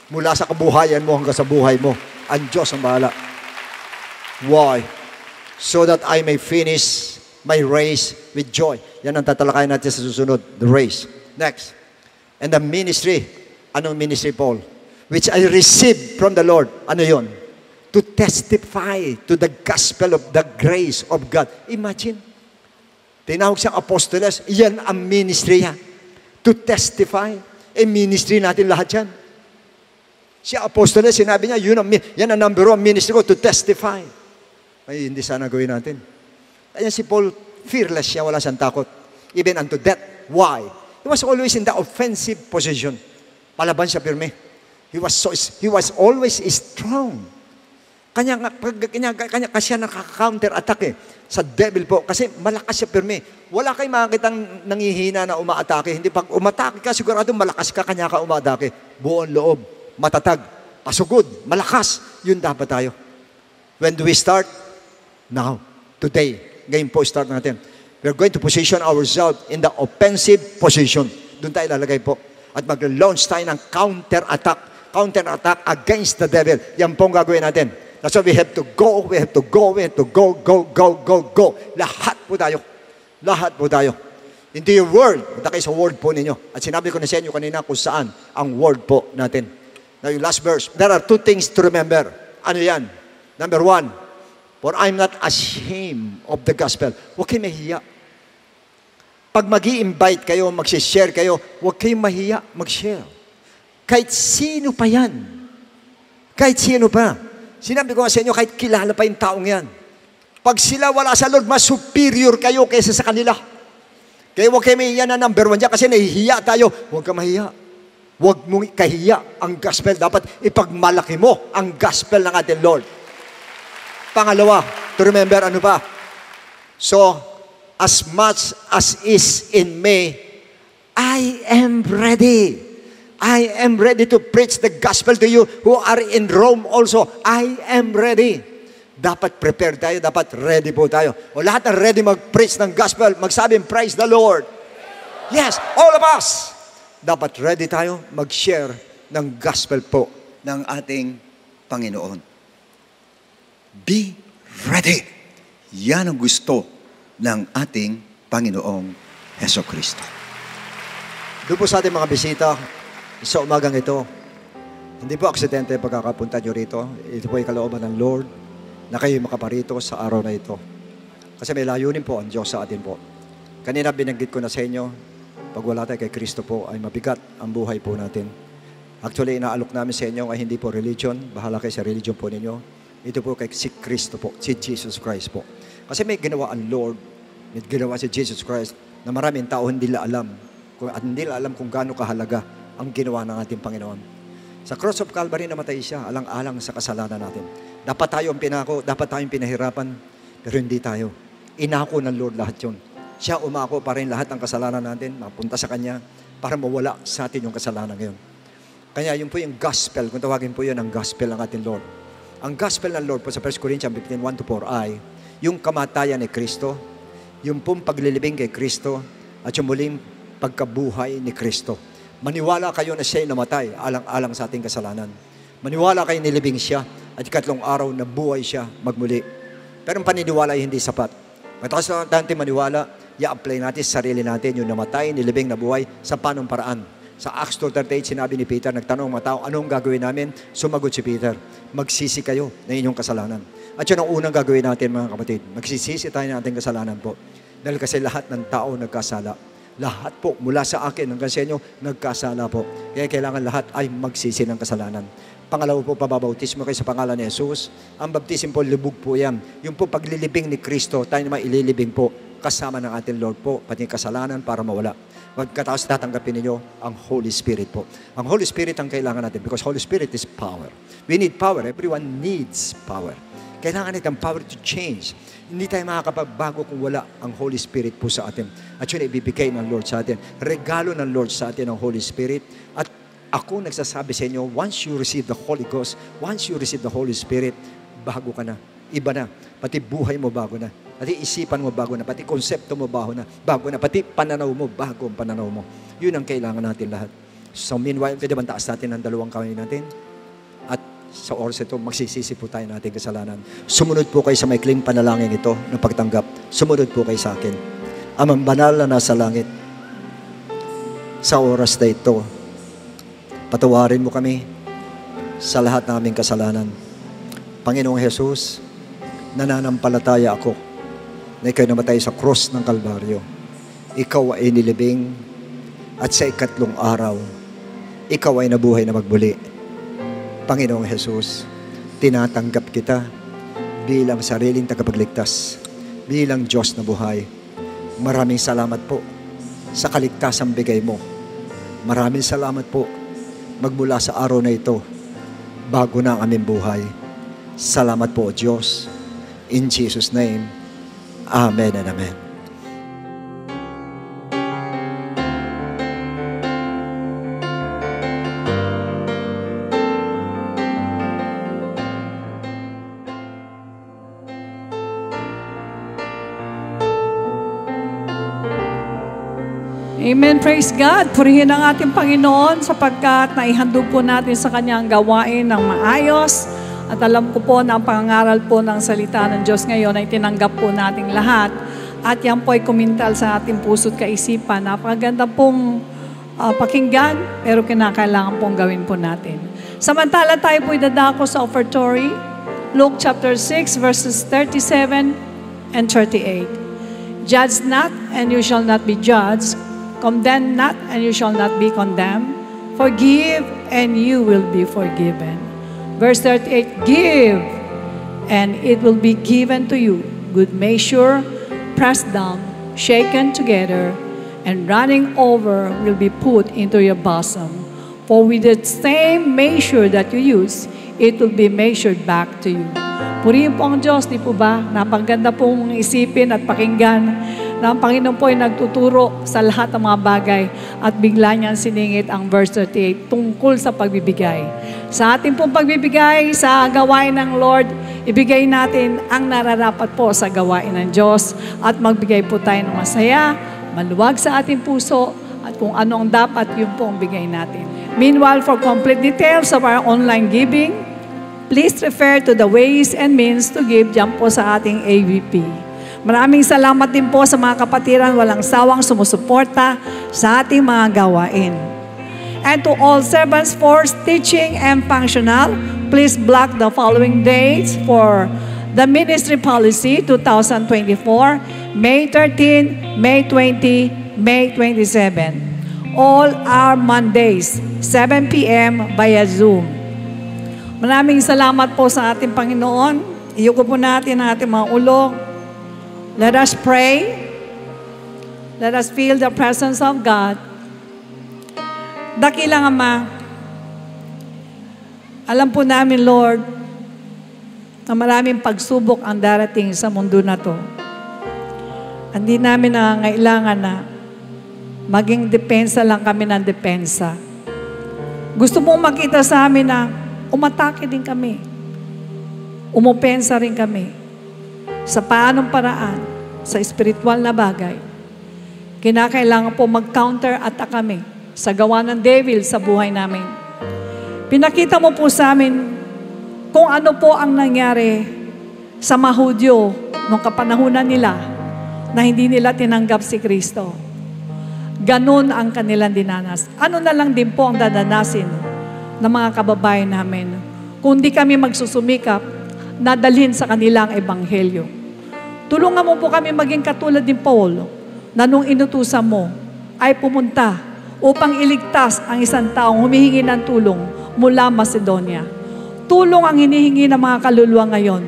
Mula sa kabuhayan mo hanggang sa buhay mo, ang Diyos ang bahala. Why? So that I may finish my race with joy. Yan ang tatalakayin natin sa susunod, the race. Next. And the ministry. Anong ministry, Paul? Which I received from the Lord. Ano yon? To testify to the gospel of the grace of God. Imagine. Tinawag siyang apostoles. Yan ang ministry niya. To testify. Ministry natin lahat yan. Si apostoles, sinabi niya, yan ang number one ministry ko, to testify. Ay, hindi sana gawin natin. Ayan si Paul, fearless siya, wala siyang takot. Even unto death. Why? He was always in the offensive position. Palaban siya pirme. He was always strong. Kanya kasi nakaka-counter-attack sa devil po. Kasi malakas siya pirmi. Wala kayong makakitang nangihina na umaatake. Hindi, pag umatake ka, sigurado malakas ka, kanya ka umaatake. Buong loob, matatag, pasugod, malakas. Yun dapat tayo. When do we start? Now, today. Ngayon po, start natin. We're going to position ourselves in the offensive position. Doon tayo lalagay po. At mag-launch tayo ng counter-attack. Counter-attack against the devil. Yan po ang gagawin natin. That's why we have to go, we have to go, we have to go, go, go, go, go. Lahat po tayo. Lahat po tayo. Into your word. Punta kayo sa word po ninyo. At sinabi ko na sa inyo kanina kung saan ang word po natin. Now yung last verse. There are two things to remember. Ano yan? Number one, for I'm not ashamed of the gospel. Huwag kayong mahiya. Pag mag-i-invite kayo, mag-share kayo, huwag kayong mahiya mag-share. Kahit sino pa yan. Kahit sino pa. Sinabi ko nga sa inyo, kahit kilala pa yung taong yan. Pag sila wala sa Lord, mas superior kayo kaysa sa kanila. Kaya huwag kayo mahiya na number one dyan kasi nahihiya tayo. Huwag ka mahiya. Huwag mong kahiya ang gospel. Dapat ipagmalaki mo ang gospel ng ating Lord. Pangalawa, to remember, ano ba? So, as much as is in me, I am ready. I am ready to preach the gospel to you who are in Rome also. I am ready. Dapat prepare tayo, dapat ready po tayo. O lahat na ready mag-preach ng gospel, magsabing, praise the Lord. Yes, all of us. Dapat ready tayo mag-share ng gospel po ng ating Panginoon. Be ready. Yan ang gusto ng ating Panginoong Hesukristo. Doon po sa ating mga bisita, sa umagang ito, hindi po aksidente pagkakapunta nyo rito. Ito po ay kalooban ng Lord na kayo makaparito sa araw na ito. Kasi may layunin po ang Diyos sa atin po. Kanina binanggit ko na sa inyo, pag wala tayo kay Kristo po, ay mabigat ang buhay po natin. Actually, inaalok namin sa inyo ay hindi po religion. Bahala kayo sa religion po ninyo. Ito po kay si Kristo po, si Jesus Christ po. Kasi may ginawa ang Lord, may ginawa si Jesus Christ na maraming tao hindi nila alam. At hindi nila alam kung gaano kahalaga ang ginawa ng ating Panginoon. Sa cross of Calvary namatay siya, alang-alang sa kasalanan natin. Dapat tayo ang pinako, dapat tayong pinahirapan, pero hindi tayo. Inako ng Lord lahat yun. Siya umako pa rin lahat ng kasalanan natin, mapunta sa Kanya, para mawala sa atin yung kasalanan ngayon. Kaya yun po yung gospel, kung tawagin po yun ang gospel ng ating Lord. Ang gospel ng Lord po sa 1 Corinthians 15:1-4 ay yung kamatayan ni Kristo, yung pong paglilibing kay Kristo, at yung muling pagkabuhay ni Kristo. Maniwala kayo na siya'y namatay alang-alang sa ating kasalanan. Maniwala kayo nilibing siya at ikatlong araw na buhay siya magmuli. Pero ang paniniwala ay hindi sapat. Matakas na natin maniwala, i-apply natin sa sarili natin yung namatay, nilibing na buhay sa panong paraan. Sa Acts 2:38, sinabi ni Peter, nagtanong mga tao, anong gagawin namin? Sumagot si Peter, magsisi kayo ng inyong kasalanan. At yun ang unang gagawin natin mga kapatid. Magsisisi tayo ng ating kasalanan po. Dahil kasi lahat ng tao nagkasala. Lahat po, mula sa akin hanggang sa inyo, nagkasala po. Kaya kailangan lahat ay magsisi ng kasalanan. Pangalawa po, pababautismo kayo sa pangalan ni Jesus. Ang baptism po, libog po yan. Yung po paglilibing ni Kristo, tayo naman ililibing po kasama ng ating Lord po, pati kasalanan para mawala. Pagkatapos tatanggapin ninyo ang Holy Spirit po. Ang Holy Spirit ang kailangan natin because Holy Spirit is power. We need power. Everyone needs power. Kailangan natin power to change. Hindi tayo makakapagbago kung wala ang Holy Spirit po sa atin. At yun, ibibigay ng Lord sa atin. Regalo ng Lord sa atin ang Holy Spirit. At ako nagsasabi sa inyo, once you receive the Holy Ghost, once you receive the Holy Spirit, bago ka na. Iba na. Pati buhay mo bago na. Pati isipan mo bago na. Pati konsepto mo bago na. Pati pananaw mo, bago ang pananaw mo. Yun ang kailangan natin lahat. So meanwhile, pwede bang taas natin ang dalawang kamay natin? At sa oras ito, magsisisi po tayo natin kasalanan. Sumunod po kayo sa maikling panalangin ito ng pagtanggap. Sumunod po kayo sa akin. Amang banal na nasa langit, sa oras na ito, patawarin mo kami sa lahat ng aming kasalanan. Panginoong Jesus, nananampalataya ako na ikaw namatay sa cross ng Kalbaryo. Ikaw ay nilibing at sa ikatlong araw, ikaw ay nabuhay na magbuli. Panginoong Jesus, tinatanggap kita bilang sariling tagapagligtas, bilang Diyos na buhay. Maraming salamat po sa kaligtasang bigay mo. Maraming salamat po magmula sa araw na ito, bago na ang aming buhay. Salamat po, Diyos. In Jesus' name, Amen and Amen. Amen. Praise God. Purihin ang ating Panginoon sapagkat naihandog po natin sa Kanyang gawain ng maayos. At alam ko po na ang pangangaral po ng salita ng Diyos ngayon ay tinanggap po nating lahat. At yan po ay kumintal sa ating puso't kaisipan. Napakaganda pong pakinggan, pero kinakailangan pong gawin po natin. Samantala tayo po idadako sa offertory. Luke chapter 6 verses 37 and 38. Judge not, and you shall not be judged. Condemn not, and you shall not be condemned. Forgive, and you will be forgiven. Verse 38, give, and it will be given to you. Good measure, pressed down, shaken together, and running over will be put into your bosom. For with the same measure that you use, it will be measured back to you. Purihin po ang Diyos, di po ba? Napaganda pong isipin at pakinggan na ang Panginoon po ay nagtuturo sa lahat ng mga bagay at bigla niyang siningit ang verse 38 tungkol sa pagbibigay. Sa ating pong pagbibigay sa gawain ng Lord, ibigay natin ang nararapat po sa gawain ng Diyos at magbigay po tayo ng masaya, maluwag sa ating puso at kung ano ang dapat, yun po ang bigay natin. Meanwhile, for complete details of our online giving, please refer to the ways and means to give dyan po sa ating AVP. Maraming salamat din po sa mga kapatiran walang sawang sumusuporta sa ating mga gawain. And to all servants for teaching and functional, please block the following dates for the Ministry Policy 2024, May 13, May 20, May 27. All are Mondays, 7 p.m. via Zoom. Maraming salamat po sa ating Panginoon. Iyuko po natin ang ating mga ulo. Let us pray. Let us feel the presence of God. Dakilang Ama, alam po namin, Lord, na maraming pagsubok ang darating sa mundo na to. Hindi namin nangangailangan na maging depensa lang kami ng depensa. Gusto mong makita sa amin na umatake din kami. Umupensa rin kami. Sa paanong paraan, sa espiritual na bagay, kinakailangan po mag-counter-attack kami sa gawa ng devil sa buhay namin. Pinakita mo po sa amin kung ano po ang nangyari sa mga Hudyo nung kapanahunan nila na hindi nila tinanggap si Kristo. Ganun ang kanilang dinanas. Ano na lang din po ang dadanasin ng mga kababayan namin kung di kami magsusumikap na dalhin sa kanilang ebanghelyo. Tulungan mo po kami maging katulad ni Paul na nung inutusan mo ay pumunta upang iligtas ang isang taong humihingi ng tulong mula Macedonia. Tulong ang hinihingi ng mga kaluluwa ngayon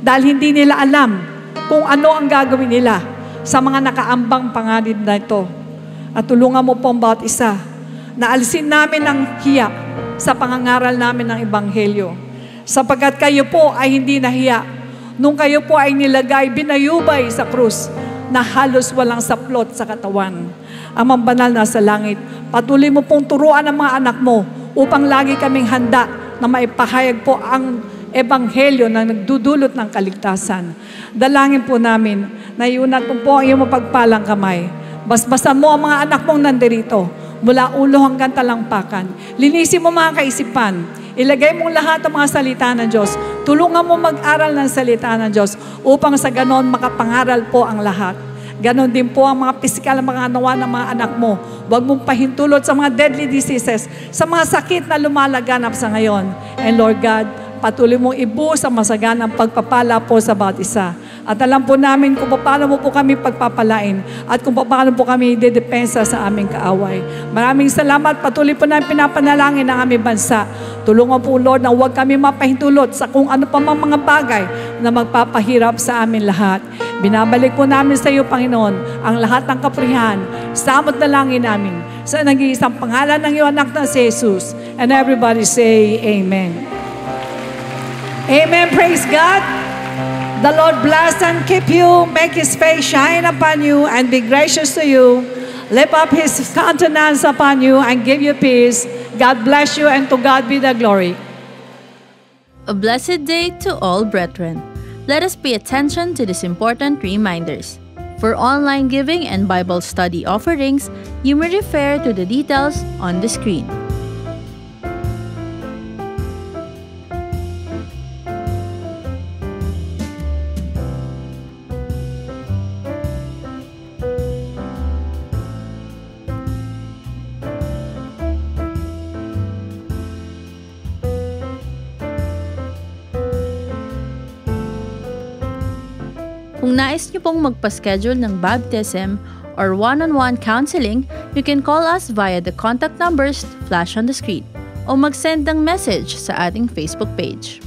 dahil hindi nila alam kung ano ang gagawin nila sa mga nakaambang panganib na ito. At tulungan mo po ang bawat isa na alisin namin ang hiya sa pangangaral namin ng ebanghelyo. Sapagkat kayo po ay hindi nahiya. Nung kayo po ay nilagay, binayubay sa krus na halos walang saplot sa katawan. Amang banal na sa langit, patuloy mo pong turuan ang mga anak mo upang lagi kaming handa na maipahayag po ang ebanghelyo na nagdudulot ng kaligtasan. Dalangin po namin na iunat mo po ang iyong mapagpalang kamay. Basbasan mo ang mga anak mong nandirito mula ulo hanggang talampakan. Linisin mo mga kaisipan. Ilagay mong lahat ang mga salita ng Diyos. Tulungan mo mag-aral ng salita ng Diyos upang sa ganon makapangaral po ang lahat. Ganon din po ang mga pisikal na mga nawa ng mga anak mo. Huwag mong pahintulot sa mga deadly diseases, sa mga sakit na lumalaganap sa ngayon. And Lord God, patuloy mong ibuhos ang masaganang pagpapala po sa bawat isa. At alam po namin kung paano mo po kami pagpapalain at kung paano po kami idedepensa sa aming kaaway. Maraming salamat. Patuloy po namin pinapanalangin ang aming bansa. Tulungan po, Lord, na huwag kami mapahintulot sa kung ano pa mga bagay na magpapahirap sa amin lahat. Binabalik po namin sa iyo, Panginoon, ang lahat ng kapurihan. Samot na langin namin sa nag-iisang pangalan ng iyong anak na si Jesus. And everybody say, Amen. Amen. Praise God. The Lord bless and keep you, make His face shine upon you, and be gracious to you. Lift up His countenance upon you and give you peace. God bless you, and to God be the glory. A blessed day to all brethren. Let us pay attention to these important reminders. For online giving and Bible study offerings, you may refer to the details on the screen. Kung nais niyo pong magpa-schedule ng baptism or one-on-one counseling, you can call us via the contact numbers flash on the screen o mag-send ng message sa ating Facebook page.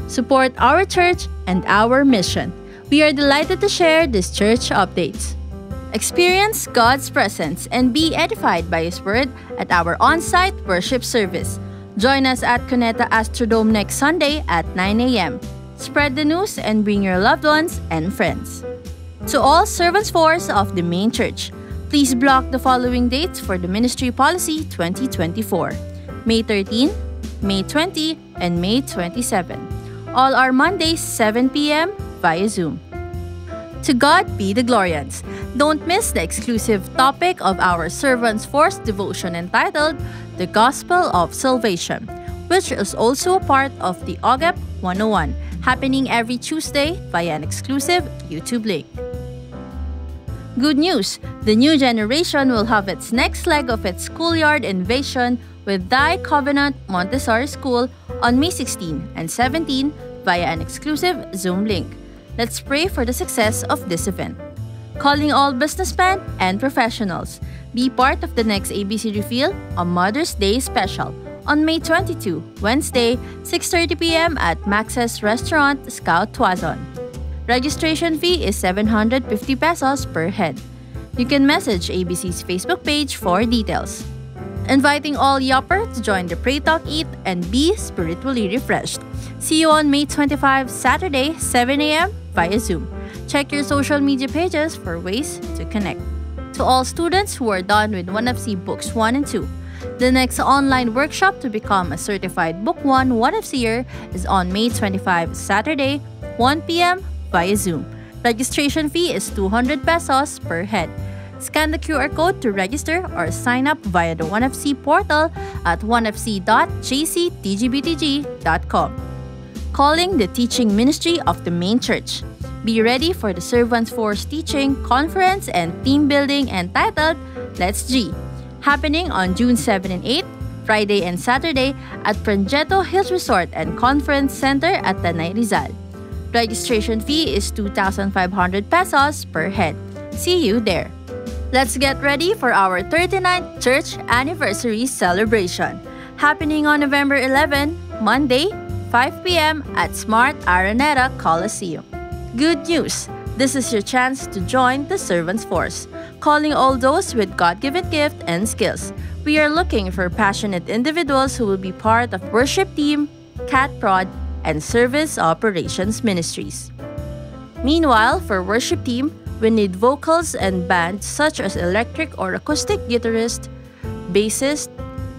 Support our church and our mission. We are delighted to share these church updates. Experience God's presence and be edified by His Word at our on-site worship service. Join us at Cuneta Astrodome next Sunday at 9 a.m. Spread the news and bring your loved ones and friends. To all servants force of the main church, please block the following dates for the Ministry Policy 2024. May 13, May 20, and May 27. All are Mondays 7 p.m. via Zoom. To God be the glorians. Don't miss the exclusive topic of our Servants Force devotion entitled The Gospel of Salvation, which is also a part of the OGEP 101, happening every Tuesday via an exclusive YouTube link. Good news! The new generation will have its next leg of its schoolyard invasion with Thy Covenant Montessori School on May 16 and 17 via an exclusive Zoom link. Let's pray for the success of this event. Calling all businessmen and professionals, be part of the next ABC Reveal on Mother's Day special on May 22, Wednesday, 6:30 p.m. at Max's Restaurant, Scout Tuazon. Registration fee is 750 pesos per head. You can message ABC's Facebook page for details. Inviting all Yopper to join the Pray Talk Eat and be spiritually refreshed. See you on May 25, Saturday, 7 a.m. via Zoom. Check your social media pages for ways to connect. To all students who are done with 1FC Books 1 and 2, the next online workshop to become a certified Book 1 1FCer is on May 25, Saturday, 1 p.m. via Zoom. Registration fee is 200 pesos per head. Scan the QR code to register or sign up via the 1FC portal at 1fc.jctgbtg.com. Calling the teaching ministry of the main church. Be ready for the Servants Force Teaching Conference and Team Building entitled Let's G, happening on June 7 and 8, Friday and Saturday at Progetto Hills Resort and Conference Center at Tanay Rizal. Registration fee is 2,500 pesos per head. See you there. Let's get ready for our 39th church anniversary celebration, happening on November 11, Monday, 5 p.m. at Smart Araneta Coliseum. Good news! This is your chance to join the Servants Force, calling all those with God-given gift and skills. We are looking for passionate individuals who will be part of worship team, cat prod, and service operations ministries. Meanwhile, for worship team, we need vocals and bands such as electric or acoustic guitarist, bassist,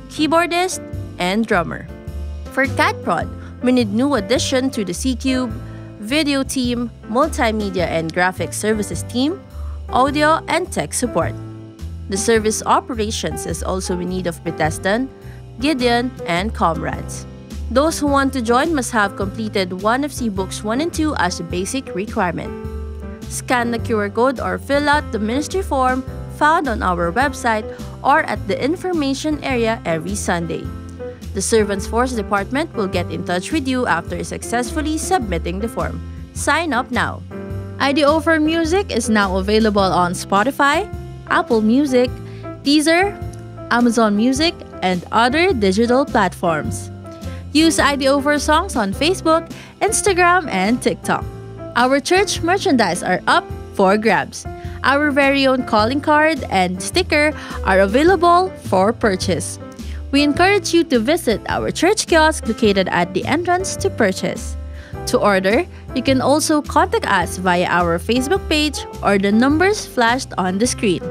keyboardist, and drummer. For cat prod, we need new addition to the C-Cube, video team, multimedia and graphic services team, audio and tech support. The service operations is also in need of Bethesda, Gideon, and comrades. Those who want to join must have completed 1FC Books 1 and 2 as a basic requirement. Scan the QR code or fill out the ministry form found on our website or at the information area every Sunday. The Servants Force Department will get in touch with you after successfully submitting the form. Sign up now. IDO for Music is now available on Spotify, Apple Music, Deezer, Amazon Music, and other digital platforms. Use IDO for Songs on Facebook, Instagram, and TikTok. Our church merchandise are up for grabs. Our very own calling card and sticker are available for purchase. We encourage you to visit our church kiosk located at the entrance to purchase. To order, you can also contact us via our Facebook page or the numbers flashed on the screen.